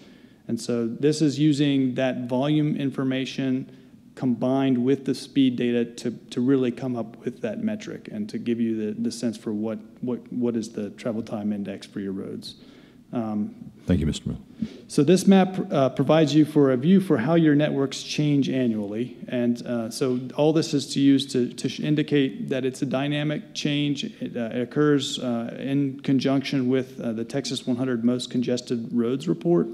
And so this is using that volume information combined with the speed data to really come up with that metric and to give you the sense for what is the travel time index for your roads. Thank you, Mr. Mill. So this map provides you for a view for how your networks change annually. And so all this is to use to indicate that it's a dynamic change. It occurs in conjunction with the Texas 100 Most Congested Roads report.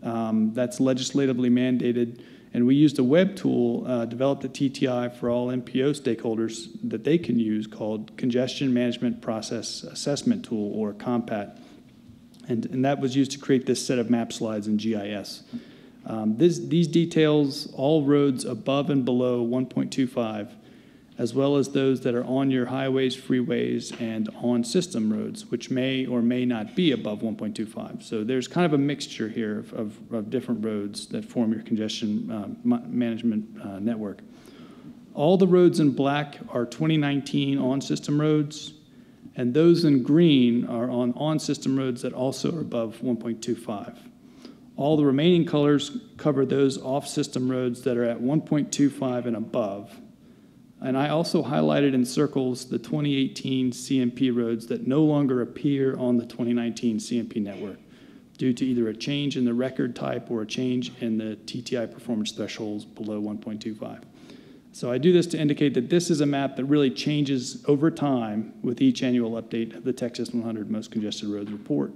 That's legislatively mandated. And we used a web tool developed at TTI for all LMPO stakeholders that they can use called Congestion Management Process Assessment Tool, or COMPAT. And that was used to create this set of map slides in GIS. These details all roads above and below 1.25, as well as those that are on your highways, freeways, and on system roads, which may or may not be above 1.25. So there's kind of a mixture here of different roads that form your congestion management network. All the roads in black are 2019 on-system roads, and those in green are on-system roads that also are above 1.25. All the remaining colors cover those off-system roads that are at 1.25 and above. And I also highlighted in circles the 2018 CMP roads that no longer appear on the 2019 CMP network due to either a change in the record type or a change in the TTI performance thresholds below 1.25. So I do this to indicate that this is a map that really changes over time with each annual update of the Texas 100 Most Congested Roads report,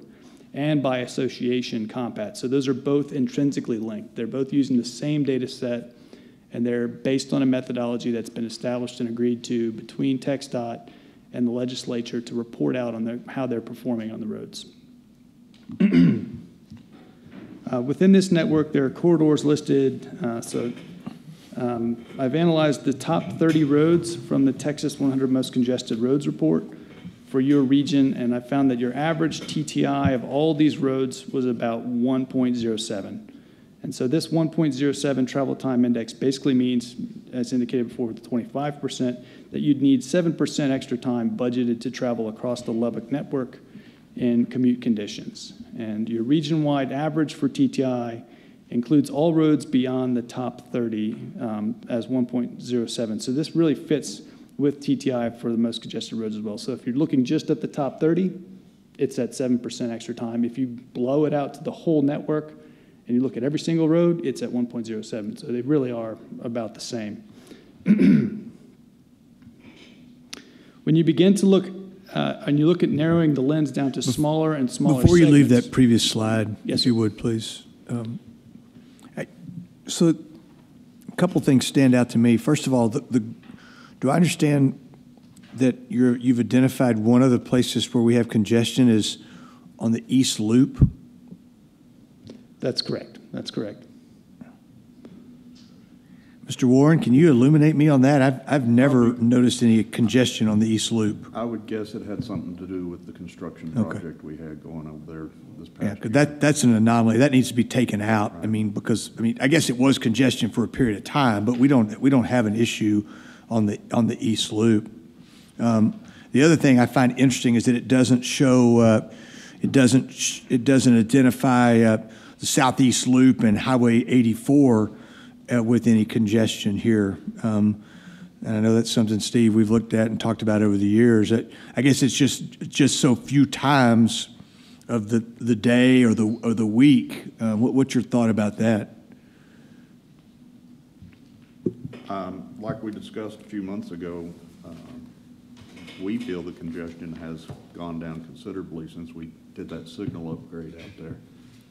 and by association COMPAT. So those are both intrinsically linked. They're both using the same data set, and they're based on a methodology that's been established and agreed to between TxDOT and the legislature to report out on how they're performing on the roads. Within this network, there are corridors listed. I've analyzed the top 30 roads from the Texas 100 Most Congested Roads report for your region, and I found that your average TTI of all these roads was about 1.07. And so this 1.07 travel time index basically means, as indicated before with the 25%, that you'd need 7% extra time budgeted to travel across the Lubbock network in commute conditions. And your region-wide average for TTI includes all roads beyond the top 30 as 1.07. So this really fits with TTI for the most congested roads as well. So if you're looking just at the top 30, it's at 7% extra time. If you blow it out to the whole network and you look at every single road, it's at 1.07. So they really are about the same. When you begin to look and you look at narrowing the lens down to smaller and smaller Before you leave segments. that previous slide, Yes, if you would, please. So a couple things stand out to me. First of all, do I understand that you've identified one of the places where we have congestion is on the East Loop? That's correct. That's correct. Mr. Warren, can you illuminate me on that? I've never noticed any congestion on the East Loop. I would guess it had something to do with the construction project we had going over there this past year. Because that's an anomaly. That needs to be taken out. Right. I guess it was congestion for a period of time, but we don't have an issue on the East Loop. The other thing I find interesting is that it doesn't show, it doesn't identify the Southeast Loop and Highway 84 with any congestion here. And I know that's something, Steve, we've looked at and talked about over the years. I guess it's just so few times of the day or the week. What's your thought about that? Like we discussed a few months ago, we feel the congestion has gone down considerably since we did that signal upgrade out there.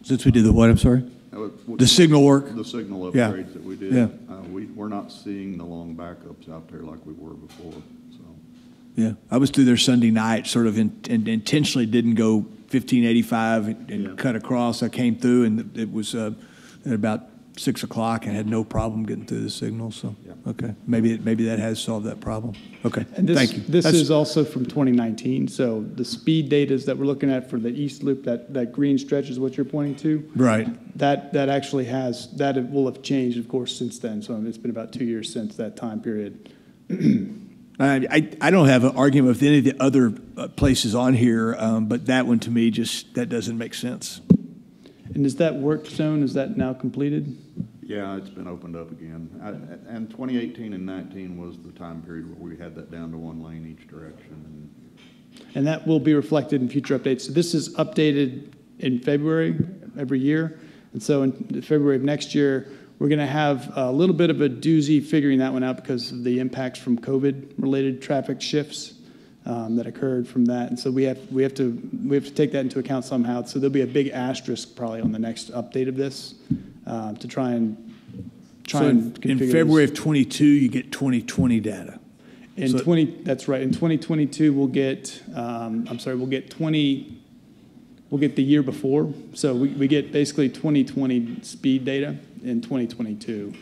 Since we did the what, I'm sorry? The signal work? The signal upgrades that we did. Yeah. We're not seeing the long backups out there like we were before. So. Yeah, I was through there Sunday night, sort of and intentionally didn't go 1585 and cut across. I came through and it was at about 6 o'clock and had no problem getting through the signal. So, okay, maybe that has solved that problem. Okay, and thank you. This is also from 2019. So the speed data that we're looking at for the East Loop, that green stretch is what you're pointing to. Right. That actually will have changed, of course, since then. So it's been about 2 years since that time period. I don't have an argument with any of the other places on here, but that one to me that doesn't make sense. And is that work zone, is that now completed? Yeah, it's been opened up again. And 2018 and 19 was the time period where we had that down to 1 lane each direction. And that will be reflected in future updates. So this is updated in February every year. And so in February of next year, we're going to have a little bit of a doozy figuring that one out because of the impacts from COVID-related traffic shifts that occurred from that. And so we have to take that into account somehow. So there'll be a big asterisk probably on the next update of this to try and in February of 22, you get 2020 data. That's right. In 2022, we'll get the year before. So we get basically 2020 speed data in 2022.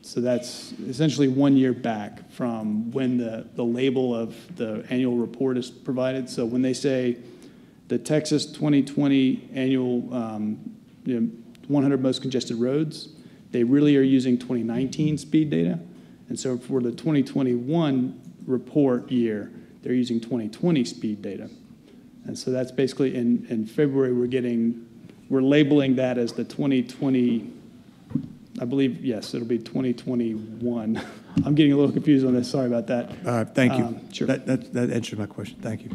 So that's essentially 1 year back from when the label of the annual report is provided. So when they say the Texas 2020 annual 100 most congested roads, they really are using 2019 speed data. And so for the 2021 report year, they're using 2020 speed data. And so that's basically in February, we're labeling that as the 2020, I believe, yes, it'll be 2021. I'm getting a little confused on this. Sorry about that. Thank you. Sure. That answered my question. Thank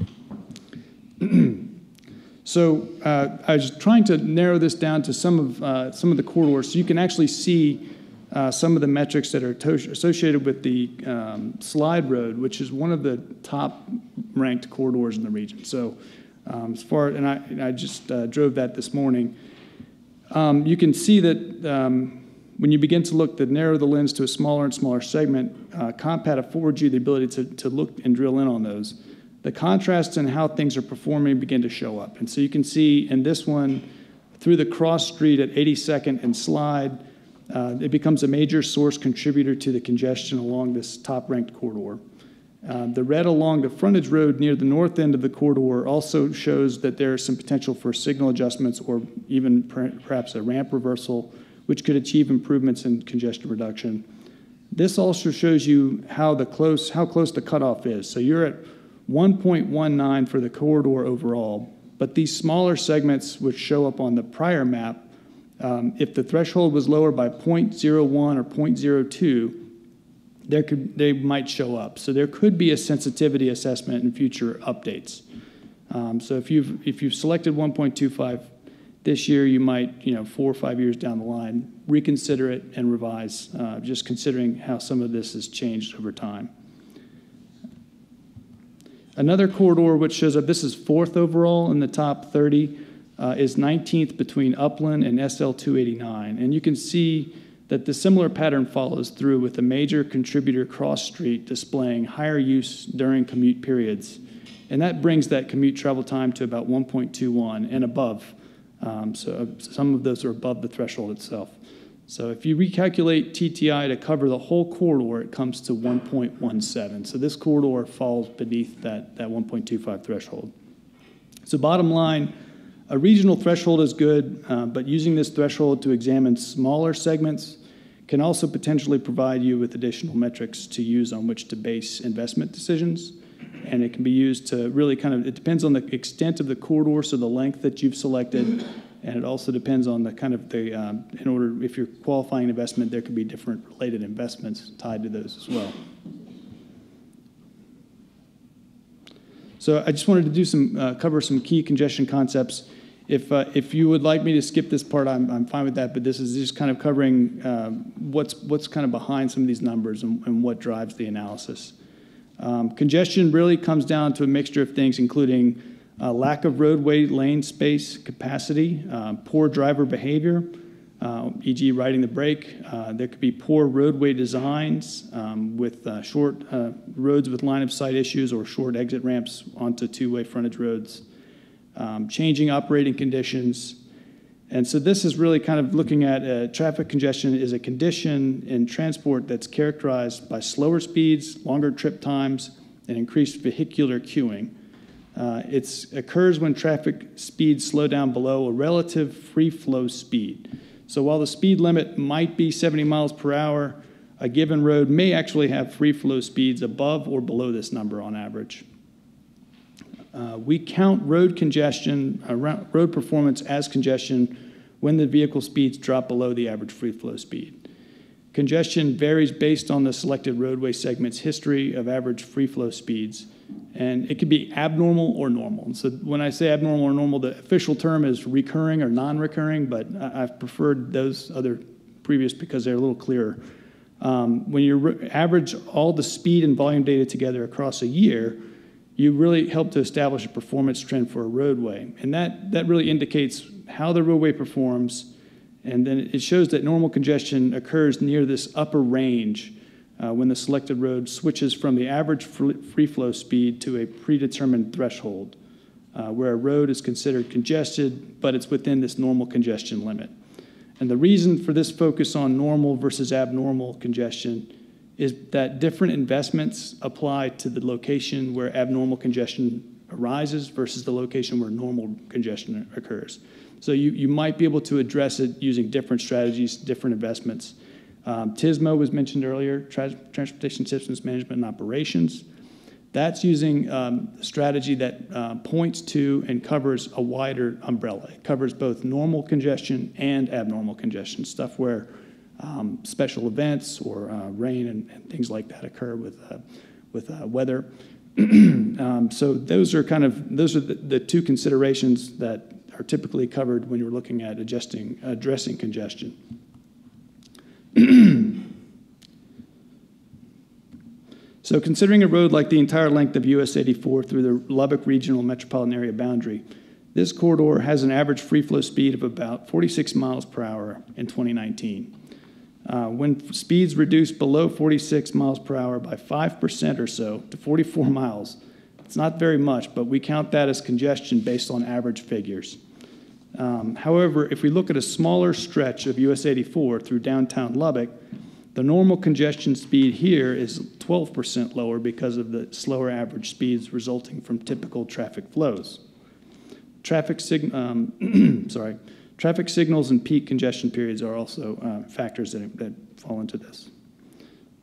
you. So I was trying to narrow this down to some of the corridors, so you can actually see some of the metrics that are associated with the Slide Road, which is one of the top-ranked corridors in the region. So I just drove that this morning. You can see that when you begin to narrow the lens to a smaller and smaller segment, Compat affords you the ability to look and drill in on those. The contrasts in how things are performing begin to show up. And so you can see in this one, through the cross street at 82nd and Slide, it becomes a major source contributor to the congestion along this top-ranked corridor. The red along the frontage road near the north end of the corridor also shows that there is some potential for signal adjustments or even perhaps a ramp reversal, which could achieve improvements in congestion reduction. This also shows you how close the cutoff is. So you're at 1.19 for the corridor overall, but these smaller segments which show up on the prior map, if the threshold was lower by 0.01 or 0.02, they might show up. So there could be a sensitivity assessment in future updates. So if you've selected 1.25 this year, you might, 4 or 5 years down the line, reconsider it and revise, just considering how some of this has changed over time. Another corridor which shows up, this is 4th overall in the top 30, is 19th between Upland and SL 289. And you can see that the similar pattern follows through with a major contributor cross street displaying higher use during commute periods. And that brings that commute travel time to about 1.21 and above. So some of those are above the threshold itself. So if you recalculate TTI to cover the whole corridor, it comes to 1.17. So this corridor falls beneath that 1.25 threshold. So bottom line, a regional threshold is good, but using this threshold to examine smaller segments can also potentially provide you with additional metrics to use on which to base investment decisions. And it can be used to really it depends on the extent of the corridor, so the length that you've selected, and it also depends on if you're qualifying an investment, there could be different related investments tied to those as well. So I just wanted to do cover some key congestion concepts. If you would like me to skip this part, I'm fine with that, but this is just kind of covering what's kind of behind some of these numbers and what drives the analysis. Congestion really comes down to a mixture of things, including lack of roadway lane space capacity, poor driver behavior, e.g. riding the brake. There could be poor roadway designs with short roads with line of sight issues or short exit ramps onto two-way frontage roads, changing operating conditions. And so this is really kind of looking at traffic congestion is a condition in transport that's characterized by slower speeds, longer trip times, and increased vehicular queuing. It occurs when traffic speeds slow down below a relative free flow speed. So while the speed limit might be 70 miles per hour, a given road may actually have free flow speeds above or below this number on average. We count road congestion, road performance as congestion when the vehicle speeds drop below the average free flow speed. Congestion varies based on the selected roadway segment's history of average free flow speeds, and it can be abnormal or normal. And so when I say abnormal or normal, the official term is recurring or non-recurring, but I've preferred those other previous because they're a little clearer. When you average all the speed and volume data together across a year, you really help to establish a performance trend for a roadway. And that really indicates how the roadway performs, and then it shows that normal congestion occurs near this upper range when the selected road switches from the average free flow speed to a predetermined threshold, where a road is considered congested, but it's within this normal congestion limit. And the reason for this focus on normal versus abnormal congestion is that different investments apply to the location where abnormal congestion arises versus the location where normal congestion occurs. So you might be able to address it using different strategies, different investments. TSMO was mentioned earlier, Transportation Systems Management and Operations. That's using a strategy that points to and covers a wider umbrella. It covers both normal congestion and abnormal congestion, stuff where special events or rain and things like that occur with weather. So those are the two considerations that are typically covered when you're looking at addressing congestion. So considering a road like the entire length of US 84 through the Lubbock Regional Metropolitan Area boundary, this corridor has an average free flow speed of about 46 miles per hour in 2019. When speeds reduce below 46 miles per hour by 5% or so to 44 miles, it's not very much, but we count that as congestion based on average figures. However, if we look at a smaller stretch of US 84 through downtown Lubbock, the normal congestion speed here is 12% lower because of the slower average speeds resulting from typical traffic flows. Traffic signals and peak congestion periods are also factors that fall into this.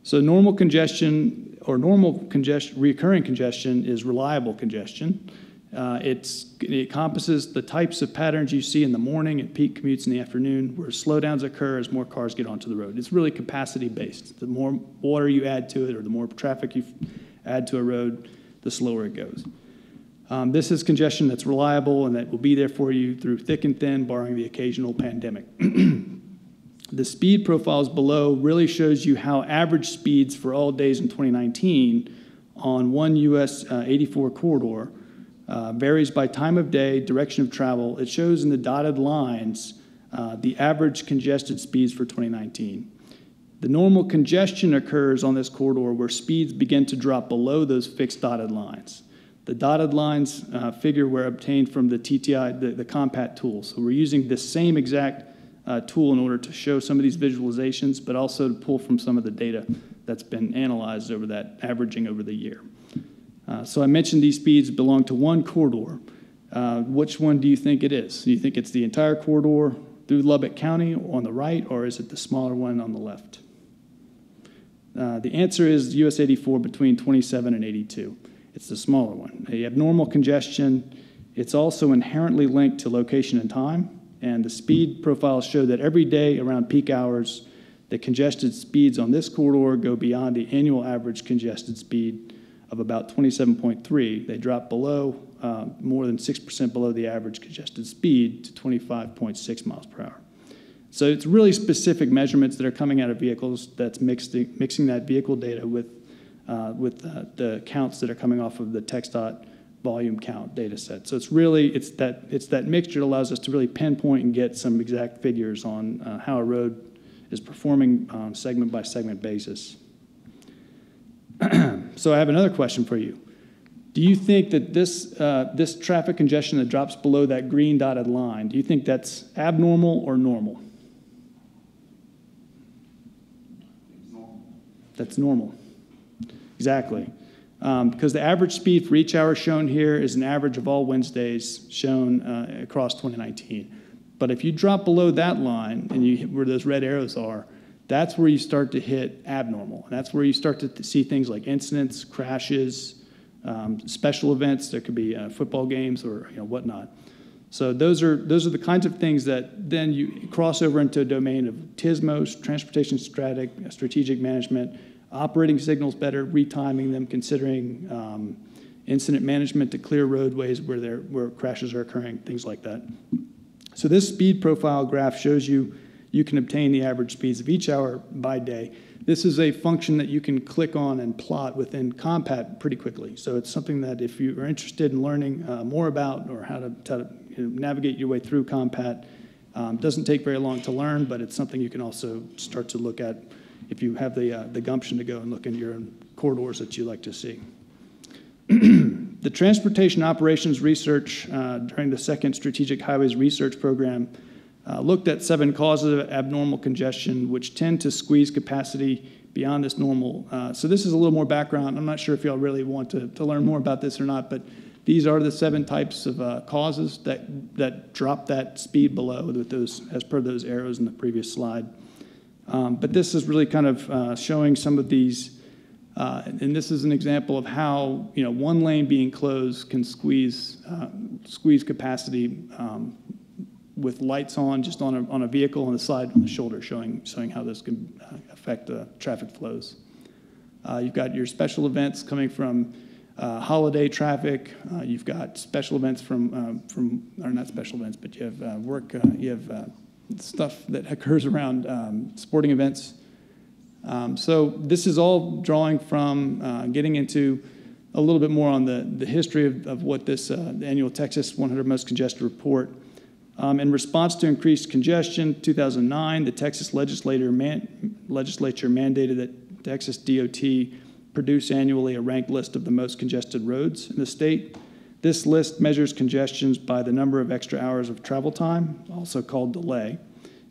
So normal congestion or recurring congestion is reliable congestion. It encompasses the types of patterns you see in the morning and peak commutes in the afternoon, where slowdowns occur as more cars get onto the road. It's really capacity-based. The more water you add to it or the more traffic you add to a road, the slower it goes. This is congestion that's reliable and that will be there for you through thick and thin, barring the occasional pandemic. The speed profiles below really shows you how average speeds for all days in 2019 on one US 84 corridor varies by time of day, direction of travel. It shows in the dotted lines the average congested speeds for 2019. The normal congestion occurs on this corridor where speeds begin to drop below those fixed dotted lines. The dotted lines figure were obtained from the TTI, the Compat tool. So we're using this same exact tool in order to show some of these visualizations, but also to pull from some of the data that's been analyzed over that, averaging over the year. So I mentioned these speeds belong to one corridor. Which one do you think it is? Do you think it's the entire corridor through Lubbock County on the right, or is it the smaller one on the left? The answer is US 84 between 27 and 82. It's the smaller one. You have normal congestion. It's also inherently linked to location and time, and the speed profiles show that every day around peak hours, the congested speeds on this corridor go beyond the annual average congested speed of about 27.3. They drop below, more than 6% below the average congested speed to 25.6 miles per hour. So it's really specific measurements that are coming out of vehicles that's mixing that vehicle data with the counts that are coming off of the TxDOT volume count data set. So it's that mixture that allows us to really pinpoint and get some exact figures on how a road is performing on segment by segment basis. So I have another question for you. Do you think that this traffic congestion that drops below that green dotted line, do you think that's abnormal or normal? That's normal. Exactly. Because the average speed for each hour shown here is an average of all Wednesdays shown across 2019. But if you drop below that line, and where those red arrows are, that's where you start to hit abnormal. And that's where you start to see things like incidents, crashes, special events. There could be football games or whatnot. So those are the kinds of things that then you cross over into a domain of TSMOS, transportation strategic management, operating signals better, retiming them, considering incident management to clear roadways where crashes are occurring, things like that. So this speed profile graph shows you can obtain the average speeds of each hour by day. This is a function that you can click on and plot within Compat pretty quickly. So it's something that if you are interested in learning more about or how to navigate your way through Compat, doesn't take very long to learn, but it's something you can also start to look at if you have the gumption to go and look into your own corridors that you like to see. The Transportation Operations Research during the second Strategic Highways Research Program looked at 7 causes of abnormal congestion, which tend to squeeze capacity beyond this normal. So this is a little more background. I'm not sure if y'all really want to learn more about this or not, but these are the 7 types of causes that drop that speed below with those, as per those arrows in the previous slide. But this is really kind of showing some of these, and this is an example of how one lane being closed can squeeze capacity with lights on, just on a vehicle on the side, on the shoulder, showing how this can affect traffic flows. You've got your special events coming from holiday traffic. You've got special events or not special events, but you have you have stuff that occurs around sporting events. So this is all drawing from getting into a little bit more on the history of what this the annual Texas 100 Most Congested Report. In response to increased congestion, 2009, the Texas legislature mandated that Texas DOT produce annually a ranked list of the most congested roads in the state. This list measures congestions by the number of extra hours of travel time, also called delay,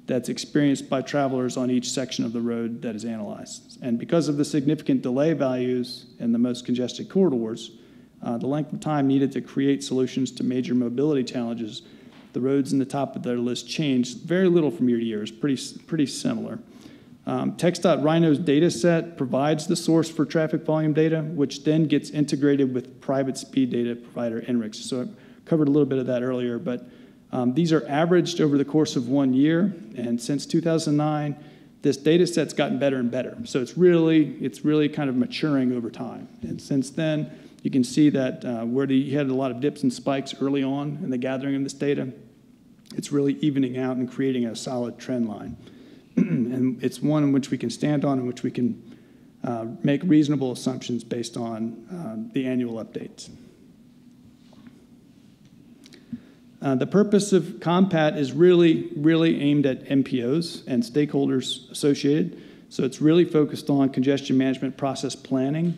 that's experienced by travelers on each section of the road that is analyzed. And because of the significant delay values in the most congested corridors, the length of time needed to create solutions to major mobility challenges, the roads in the top of their list changed very little from year to year. It's pretty similar. Text.Rhino's data set provides the source for traffic volume data, which then gets integrated with private speed data provider Enrix. So I covered a little bit of that earlier, but these are averaged over the course of 1 year, and since 2009, this data set's gotten better and better. So it's really kind of maturing over time. And since then, you can see that where you had a lot of dips and spikes early on in the gathering of this data, it's really evening out and creating a solid trend line. And it's one in which we can stand on, in which we can make reasonable assumptions based on the annual updates. The purpose of Compat is really aimed at MPOs and stakeholders associated. So it's really focused on congestion management process planning,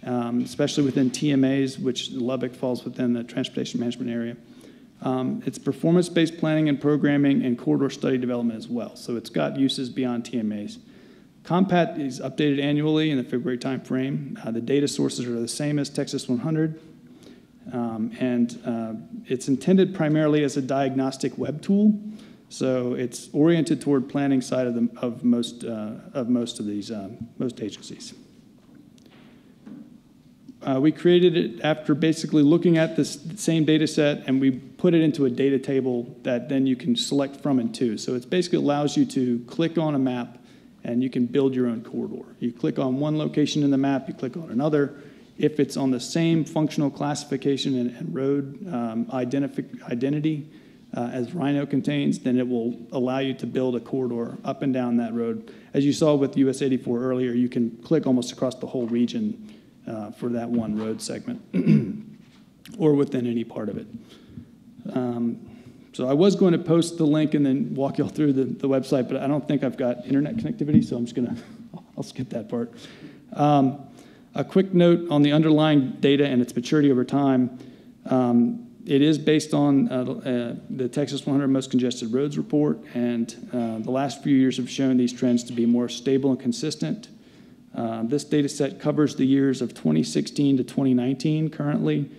especially within TMAs, which Lubbock falls within the transportation management area. It's performance-based planning and programming and corridor study development as well. So it's got uses beyond TMAs. Compat is updated annually in the February timeframe. The data sources are the same as Texas 100. It's intended primarily as a diagnostic web tool. So it's oriented toward planning side of most agencies. We created it after basically looking at this same data set, and we put it into a data table that then you can select from and to. So it basically allows you to click on a map and you can build your own corridor. You click on one location in the map, you click on another. If it's on the same functional classification and road identity as Rhino contains, then it will allow you to build a corridor up and down that road. As you saw with US 84 earlier, you can click almost across the whole region for that one road segment or within any part of it. So I was going to post the link and then walk you all through the website, but I don't think I've got internet connectivity, so I'm just I'll skip that part. A quick note on the underlying data and its maturity over time. It is based on the Texas 100 Most Congested Roads report, and the last few years have shown these trends to be more stable and consistent. This data set covers the years of 2016 to 2019 currently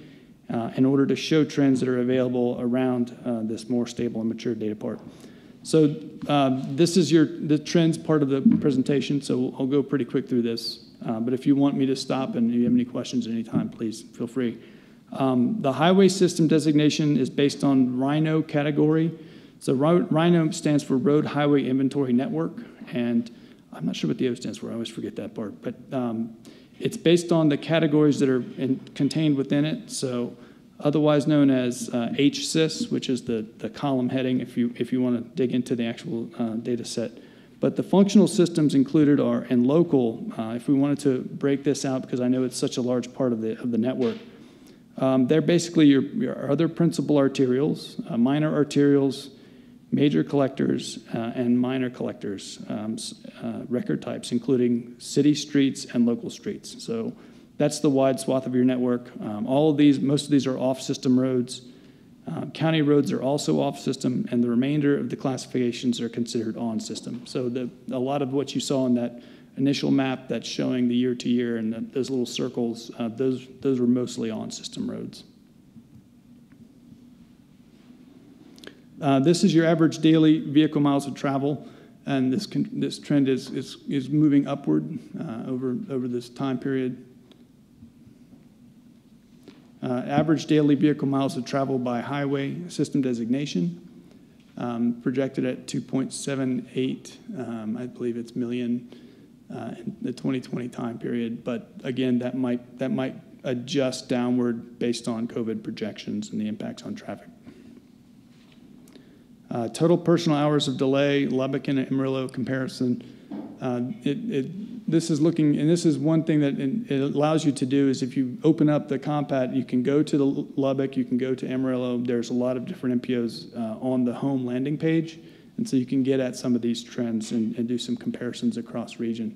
in order to show trends that are available around this more stable and mature data part. So this is the trends part of the presentation, so I'll go pretty quick through this. But if you want me to stop and you have any questions at any time, please feel free. The highway system designation is based on RHINO category. So RHINO stands for Road Highway Inventory Network, and I'm not sure what the O stands for. I always forget that part. But it's based on the categories that are contained within it. So otherwise known as HSYS, which is the column heading if you want to dig into the actual data set. But the functional systems included are, and local, if we wanted to break this out, because I know it's such a large part of the network, they're basically your other principal arterials, minor arterials, major collectors, and minor collectors, record types, including city streets and local streets. So that's the wide swath of your network. All of these, most of these are off-system roads. County roads are also off-system, and the remainder of the classifications are considered on-system. So a lot of what you saw in that initial map that's showing the year-to-year and those little circles, those were mostly on-system roads. This is your average daily vehicle miles of travel, and this trend is moving upward over this time period. Average daily vehicle miles of travel by highway system designation, projected at 2.78, I believe it's million in the 2020 time period. But again, that might adjust downward based on COVID projections and the impacts on traffic. Total personal hours of delay, Lubbock and Amarillo comparison. This is looking, and this is one thing that it allows you to do is if you open up the compat, you can go to the Lubbock, you can go to Amarillo. There's a lot of different MPOs on the home landing page, and so you can get at some of these trends and do some comparisons across region.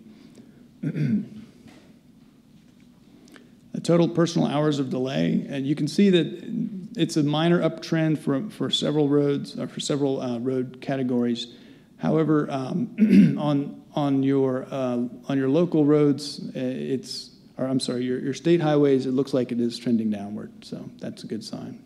The total personal hours of delay, and you can see that it's a minor uptrend for several roads or for several road categories. However, on your local roads, your state highways, it looks like it is trending downward, so that's a good sign.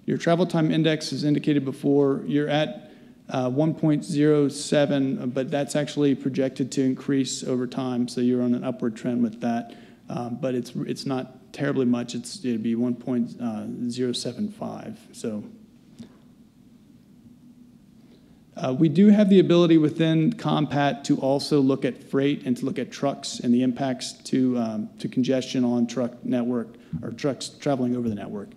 Your travel time index is indicated before. You're at 1.07, but that's actually projected to increase over time, so you're on an upward trend with that. But it's not terribly much. It'd be 1.075. So. We do have the ability within Compat to also look at freight and to look at trucks and the impacts to congestion on truck network or trucks traveling over the network.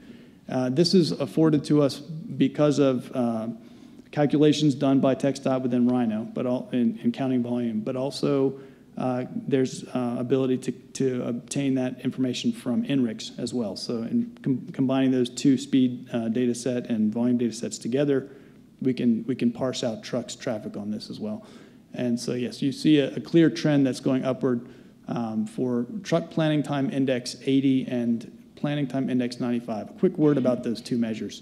This is afforded to us because of calculations done by TxDOT within RHINO, but in counting volume, but also there's ability to obtain that information from INRIX as well. So in combining those two speed data set and volume data sets together, we can parse out trucks traffic on this as well. And so yes, you see a clear trend that's going upward for truck planning time index 80 and planning time index 95. A quick word about those two measures.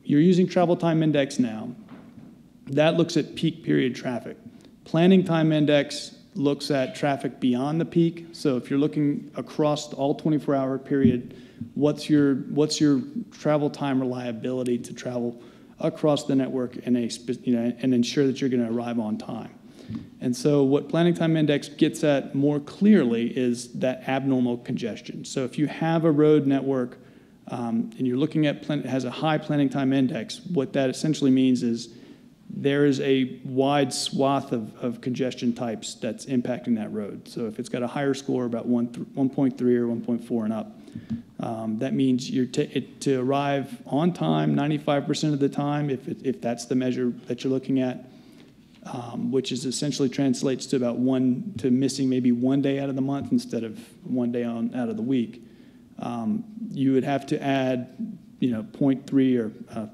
You're using travel time index now. That looks at peak period traffic. Planning time index looks at traffic beyond the peak. So if you're looking across all 24-hour period, what's your travel time reliability to travel across the network and ensure that you're going to arrive on time. And so what planning time index gets at more clearly is that abnormal congestion. So if you have a road network and you're looking at it has a high planning time index, what that essentially means is there is a wide swath of congestion types that's impacting that road. So if it's got a higher score, about 1.3 or 1.4 and up, that means you're to arrive on time 95% of the time, if that's the measure that you're looking at, which is essentially translates to about missing maybe 1 day out of the month instead of 1 day out of the week. You would have to add 0.3 or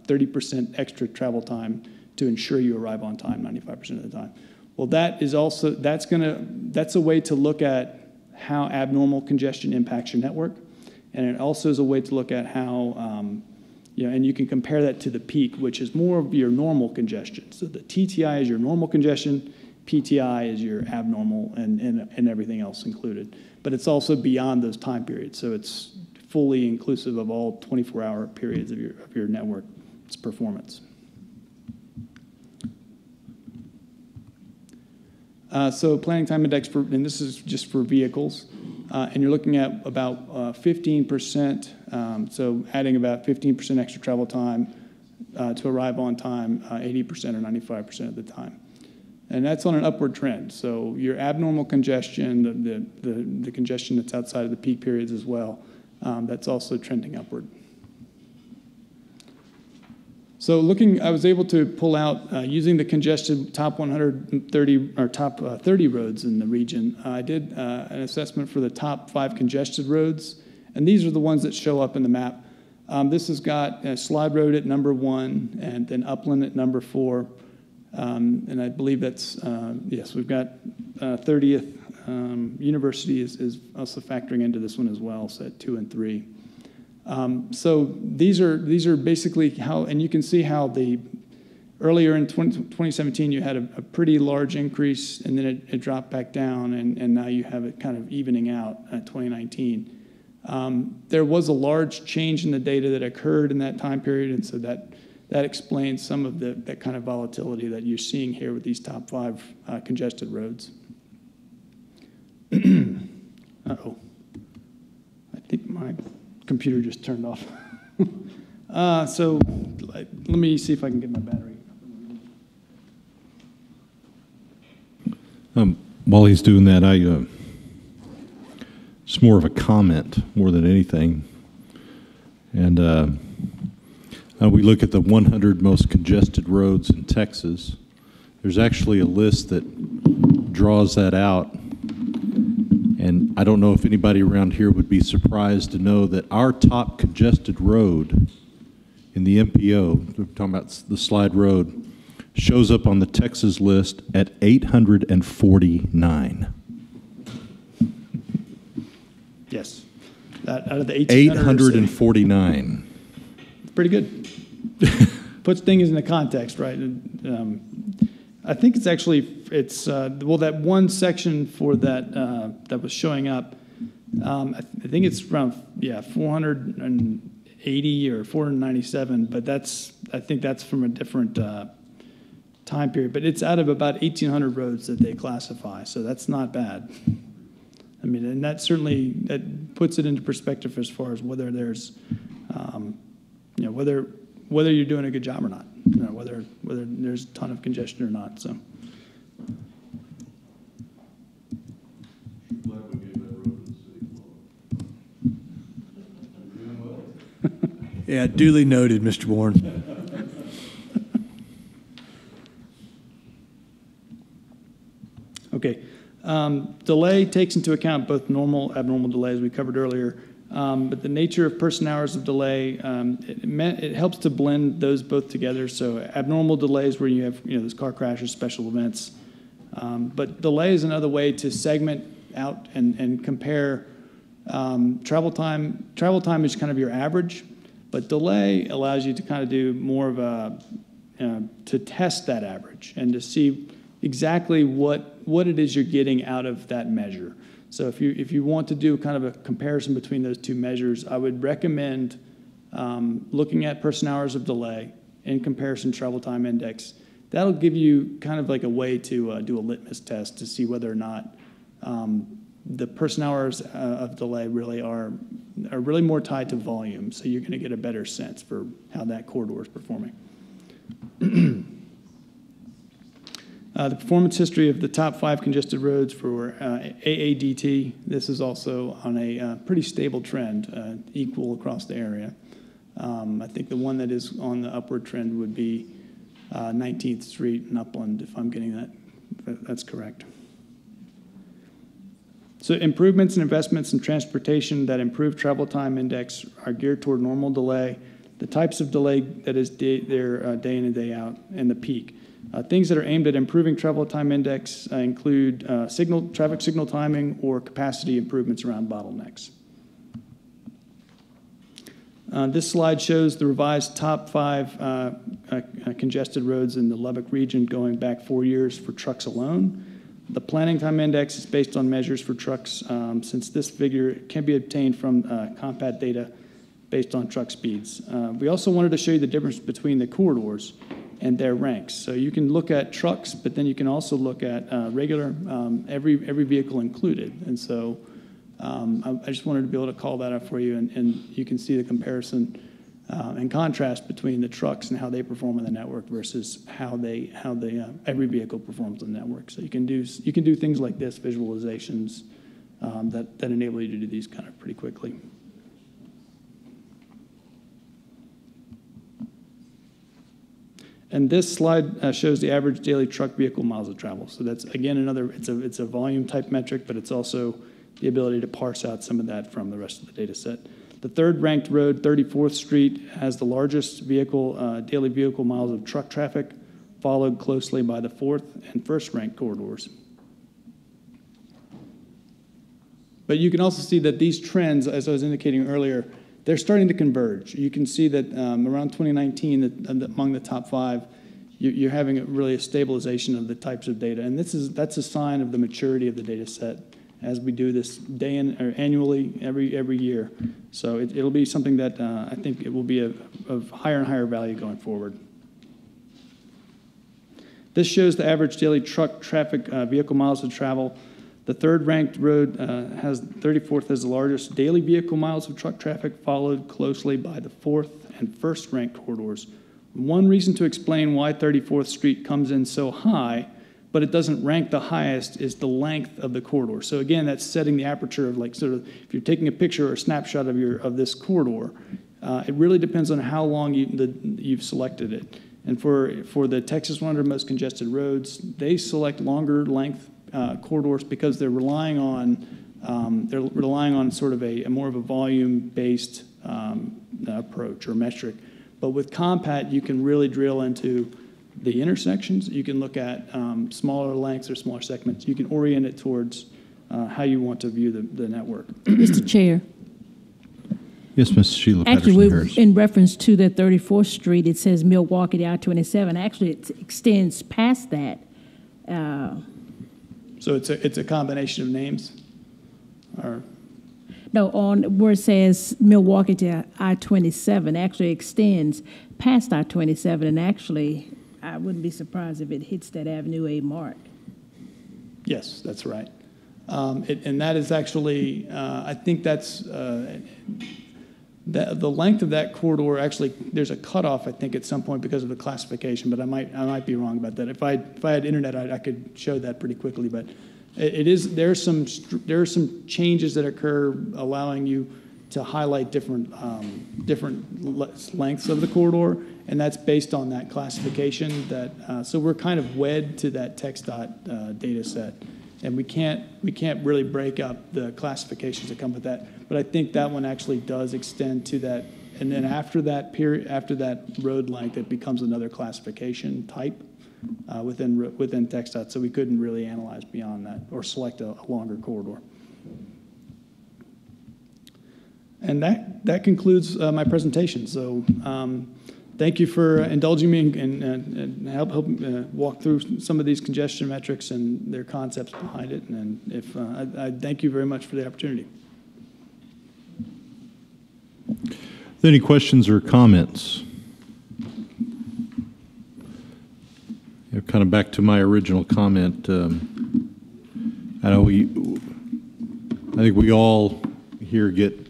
30% extra travel time to ensure you arrive on time 95% of the time. Well, that's a way to look at how abnormal congestion impacts your network. And it also is a way to look at how, and you can compare that to the peak, which is more of your normal congestion. So the TTI is your normal congestion, PTI is your abnormal, and everything else included. But it's also beyond those time periods, so it's fully inclusive of all 24-hour periods of your network its performance. So planning time index, and this is just for vehicles, and you're looking at about 15%, so adding about 15% extra travel time to arrive on time 80% or 95% of the time. And that's on an upward trend. So your abnormal congestion, the congestion that's outside of the peak periods as well, that's also trending upward. So I was able to pull out, using the congested top 130 or top 30 roads in the region, I did an assessment for the top 5 congested roads, and these are the ones that show up in the map. This has got Slide Road at number 1, and then Upland at number 4. And I believe that's, yes, we've got 30th University is also factoring into this one as well, so at 2 and 3. So these are basically how, and you can see how earlier in 2017 you had a pretty large increase, and then it dropped back down, and now you have it kind of evening out at 2019. There was a large change in the data that occurred in that time period, and so that explains some of that kind of volatility that you're seeing here with these top 5 congested roads. Uh-oh. I think my computer just turned off. So let me see if I can get my battery. While he's doing that, it's more of a comment more than anything. And we look at the 100 most congested roads in Texas. There's actually a list that draws that out. And I don't know if anybody around here would be surprised to know that our top congested road in the MPO, we're talking about the Slide Road, shows up on the Texas list at 849. Yes. Out of the 849. Pretty good. Puts things into context, right? I think it's actually, well, that one section for that was showing up, I think it's around, 480 or 497, but I think that's from a different time period. But it's out of about 1,800 roads that they classify, so that's not bad. I mean, and that puts it into perspective as far as whether there's, whether you're doing a good job or not, whether there's a ton of congestion or not. So. Glad we gave that road to the city. Yeah, duly noted, Mr. Warren. Okay. Delay takes into account both normal, abnormal delays we covered earlier. But the nature of person hours of delay, it helps to blend those both together. So abnormal delays where you have those car crashes, special events. But delay is another way to segment out and compare travel time. Travel time is kind of your average, but delay allows you to kind of do more of to test that average and to see exactly what it is you're getting out of that measure. So if you want to do kind of a comparison between those two measures, I would recommend looking at person hours of delay in comparison travel time index. That'll give you kind of like a way to do a litmus test to see whether or not the person hours of delay really are really more tied to volume. So you're going to get a better sense for how that corridor is performing. The performance history of the top 5 congested roads for AADT, this is also on a pretty stable trend, equal across the area. I think the one that is on the upward trend would be 19th Street and Upland, if I'm getting that's correct. So improvements and investments in transportation that improve travel time index are geared toward normal delay, the types of delay that is there day in and day out, and the peak. Things that are aimed at improving travel time index include traffic signal timing or capacity improvements around bottlenecks. This slide shows the revised top 5 congested roads in the Lubbock region going back 4 years for trucks alone. The planning time index is based on measures for trucks. Since this figure can be obtained from compact data, based on truck speeds. We also wanted to show you the difference between the corridors and their ranks. So you can look at trucks, but then you can also look at regular, every vehicle included. And so I just wanted to be able to call that up for you, and you can see the comparison and contrast between the trucks and how they perform on the network versus how every vehicle performs on the network. So you can do things like this, visualizations that enable you to do these kind of pretty quickly. And this slide shows the average daily truck vehicle miles of travel. So that's, again, it's a volume type metric, but it's also the ability to parse out some of that from the rest of the data set. The third ranked road, 34th Street, has the largest daily vehicle miles of truck traffic, followed closely by the fourth and first ranked corridors. But you can also see that these trends, as I was indicating earlier, they're starting to converge. You can see that around 2019, among the top 5, you're having really a stabilization of the types of data. And that's a sign of the maturity of the data set as we do this annually, every year. So it'll be something that I think it will be of higher and higher value going forward. This shows the average daily truck traffic vehicle miles of travel. The third ranked road has 34th as the largest daily vehicle miles of truck traffic, followed closely by the fourth and first ranked corridors. One reason to explain why 34th Street comes in so high, but it doesn't rank the highest, is the length of the corridor. So again, that's setting the aperture of, like, sort of, if you're taking a picture or a snapshot of this corridor, it really depends on how long you've selected it. And for the Texas 100 most congested roads, they select longer length corridors because they're relying on sort of a more of a volume-based approach or metric. But with Compat, you can really drill into the intersections. You can look at smaller lengths or smaller segments. You can orient it towards how you want to view the network. Mr. Chair. Yes, Ms. Sheila Actually, Patterson-Harris. in reference to the 34th Street, it says Milwaukee to I-27. Actually, it extends past that. So it's a combination of names? Or? No, on where it says Milwaukee to I-27 actually extends past I-27, and actually, I wouldn't be surprised if it hits that Avenue A mark. Yes, that's right. And that is actually, I think that's, the length of that corridor, actually, there's a cutoff, I think, at some point because of the classification, but I might be wrong about that. If I had internet, I could show that pretty quickly, but there are some changes that occur allowing you to highlight different lengths of the corridor, and that's based on that classification. So we're kind of wed to that TxDOT data set, and we can't really break up the classifications that come with that. But I think that one actually does extend to that, and then after that road length, it becomes another classification type within TxDOT. So we couldn't really analyze beyond that or select a longer corridor. And that concludes my presentation. So thank you for indulging me and help walk through some of these congestion metrics and their concepts behind it. And I thank you very much for the opportunity. Any questions or comments? Kind of back to my original comment. I think we all here get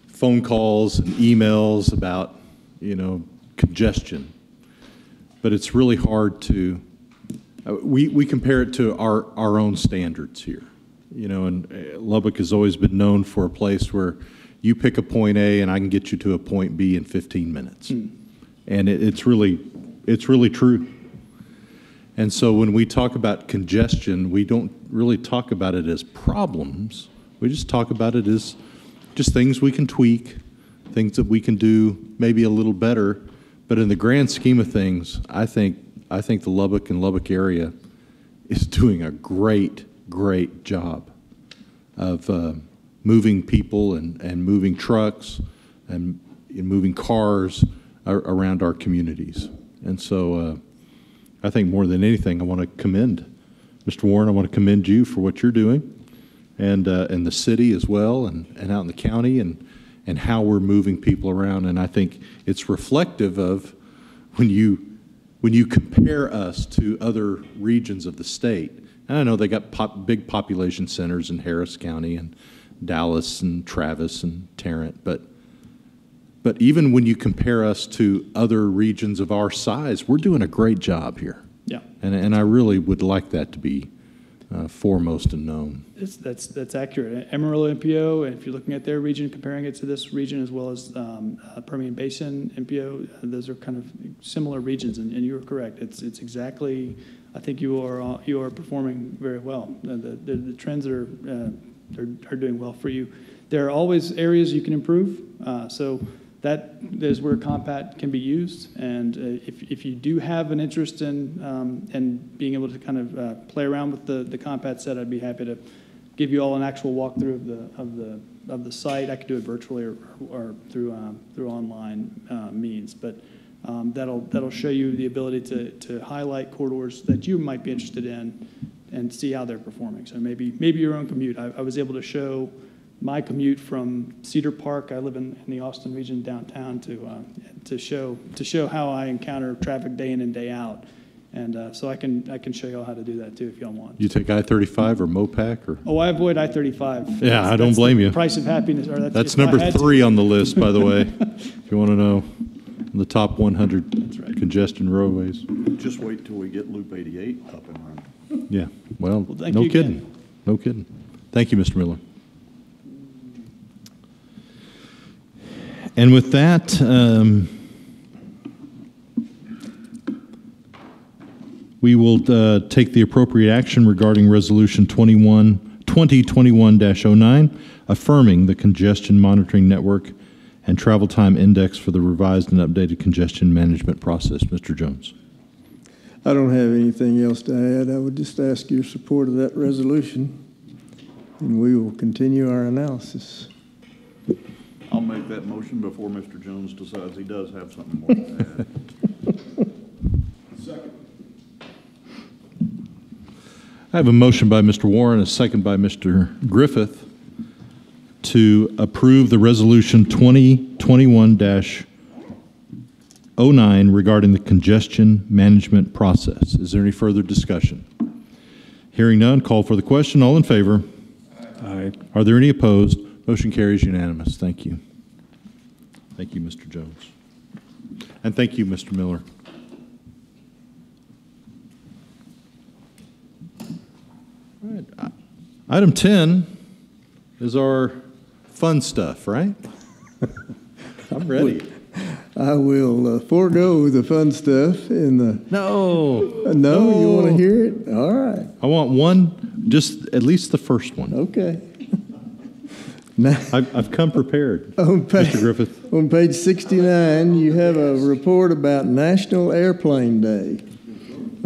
phone calls and emails about, congestion, but it's really hard to. We compare it to our own standards here, and Lubbock has always been known for a place where you pick a point A and I can get you to a point B in 15 minutes, and it's really true. And so when we talk about congestion, we don't really talk about it as problems. We just talk about it as just things we can tweak, things that we can do maybe a little better. But in the grand scheme of things, I think the Lubbock and Lubbock area is doing a great job of moving people and moving trucks and moving cars around our communities. And so I think more than anything, I want to commend Mr. Warren. I want to commend you for what you're doing, and the city as well, and out in the county, and and how we're moving people around. And I think it's reflective of when you compare us to other regions of the state. And I know they got big population centers in Harris County and Dallas and Travis and Tarrant, but even when you compare us to other regions of our size, we're doing a great job here. Yeah. And I really would like that to be foremost and known. That's accurate. Amarillo MPO, if you're looking at their region, comparing it to this region as well as Permian Basin MPO, those are kind of similar regions, and you are correct. It's exactly. I think you are performing very well. The trends are doing well for you. There are always areas you can improve. So that is where Compact can be used. And if you do have an interest in being able to kind of play around with the Compact set, I'd be happy to give you all an actual walkthrough of the site. I could do it virtually or through online means, but that'll show you the ability to highlight corridors that you might be interested in and see how they're performing. So maybe your own commute. I was able to show my commute from Cedar Park. I live in the Austin region downtown to show how I encounter traffic day in and day out. And so I can show you all how to do that too if y'all want. You take I-35 or MOPAC or? Oh, I avoid I-35. Yeah, I don't blame you. Price of happiness. Or that's number 3 on the list, by the way, if you want to know. The top 100 congestion roadways. Just wait till we get Loop 88 up and running. Yeah, well thank no you kidding. again. No kidding. Thank you, Mr. Miller. And with that, we will take the appropriate action regarding Resolution 2021-09, affirming the Congestion Monitoring Network and Travel Time Index for the revised and updated congestion management process. Mr. Jones. I don't have anything else to add. I would just ask your support of that resolution, and we will continue our analysis. I'll make that motion before Mr. Jones decides he does have something more to add. Second. I have a motion by Mr. Warren, a second by Mr. Griffith to approve the Resolution 2021-09 regarding the congestion management process. Is there any further discussion? Hearing none, call for the question. All in favor? Aye. Are there any opposed? Motion carries unanimous. Thank you. Thank you, Mr. Jones. And thank you, Mr. Miller. All right. Item 10 is our fun stuff, right? I'm ready. I will forego the fun stuff in the. No. No, you want to hear it? All right. I want one, just at least the first one. Okay. Now, I've come prepared, Mr. Griffith. On page 69, you have a report about National Airplane Day.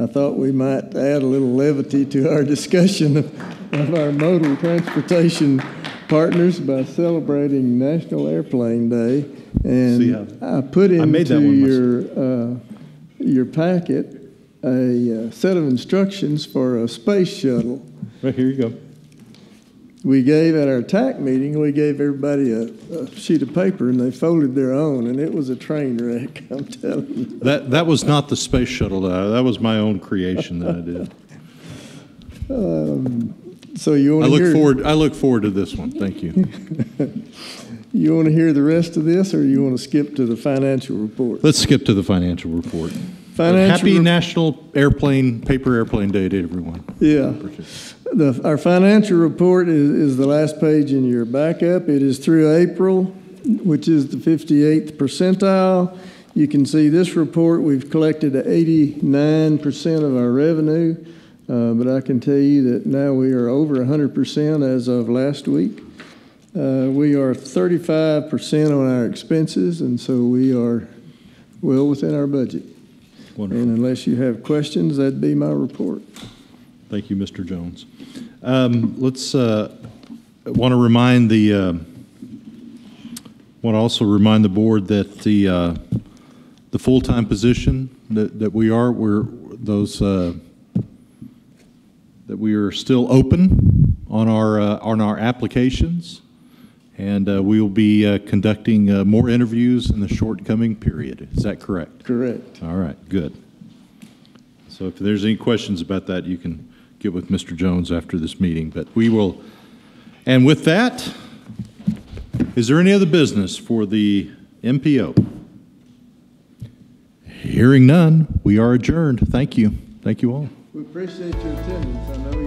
I thought we might add a little levity to our discussion of our modal transportation partners by celebrating National Airplane Day. And I put into your packet a set of instructions for a space shuttle. Right, here you go. We gave, at our TAC meeting, we gave everybody a sheet of paper, and they folded their own, and it was a train wreck, I'm telling you. That was not the space shuttle. That was my own creation that I did. So you want to hear? I look forward to this one. Thank you. You want to hear the rest of this, or you want to skip to the financial report? Let's skip to the financial report. Happy National Paper Airplane Day to everyone. Yeah. Our financial report is the last page in your backup. It is through April, which is the 58th percentile. You can see this report, we've collected 89% of our revenue, but I can tell you that now we are over 100% as of last week. We are 35% on our expenses, and so we are well within our budget. Wonderful. And unless you have questions, that'd be my report. Thank you, Mr. Jones. Let's want to remind also remind the board that the full-time position that we are that we are still open on our applications, And we will be conducting more interviews in the short-coming period. Is that correct? Correct. All right, good. So if there's any questions about that, you can get with Mr. Jones after this meeting. But we will, and with that, is there any other business for the MPO? Hearing none, we are adjourned. Thank you. Thank you all. We appreciate your attendance. I know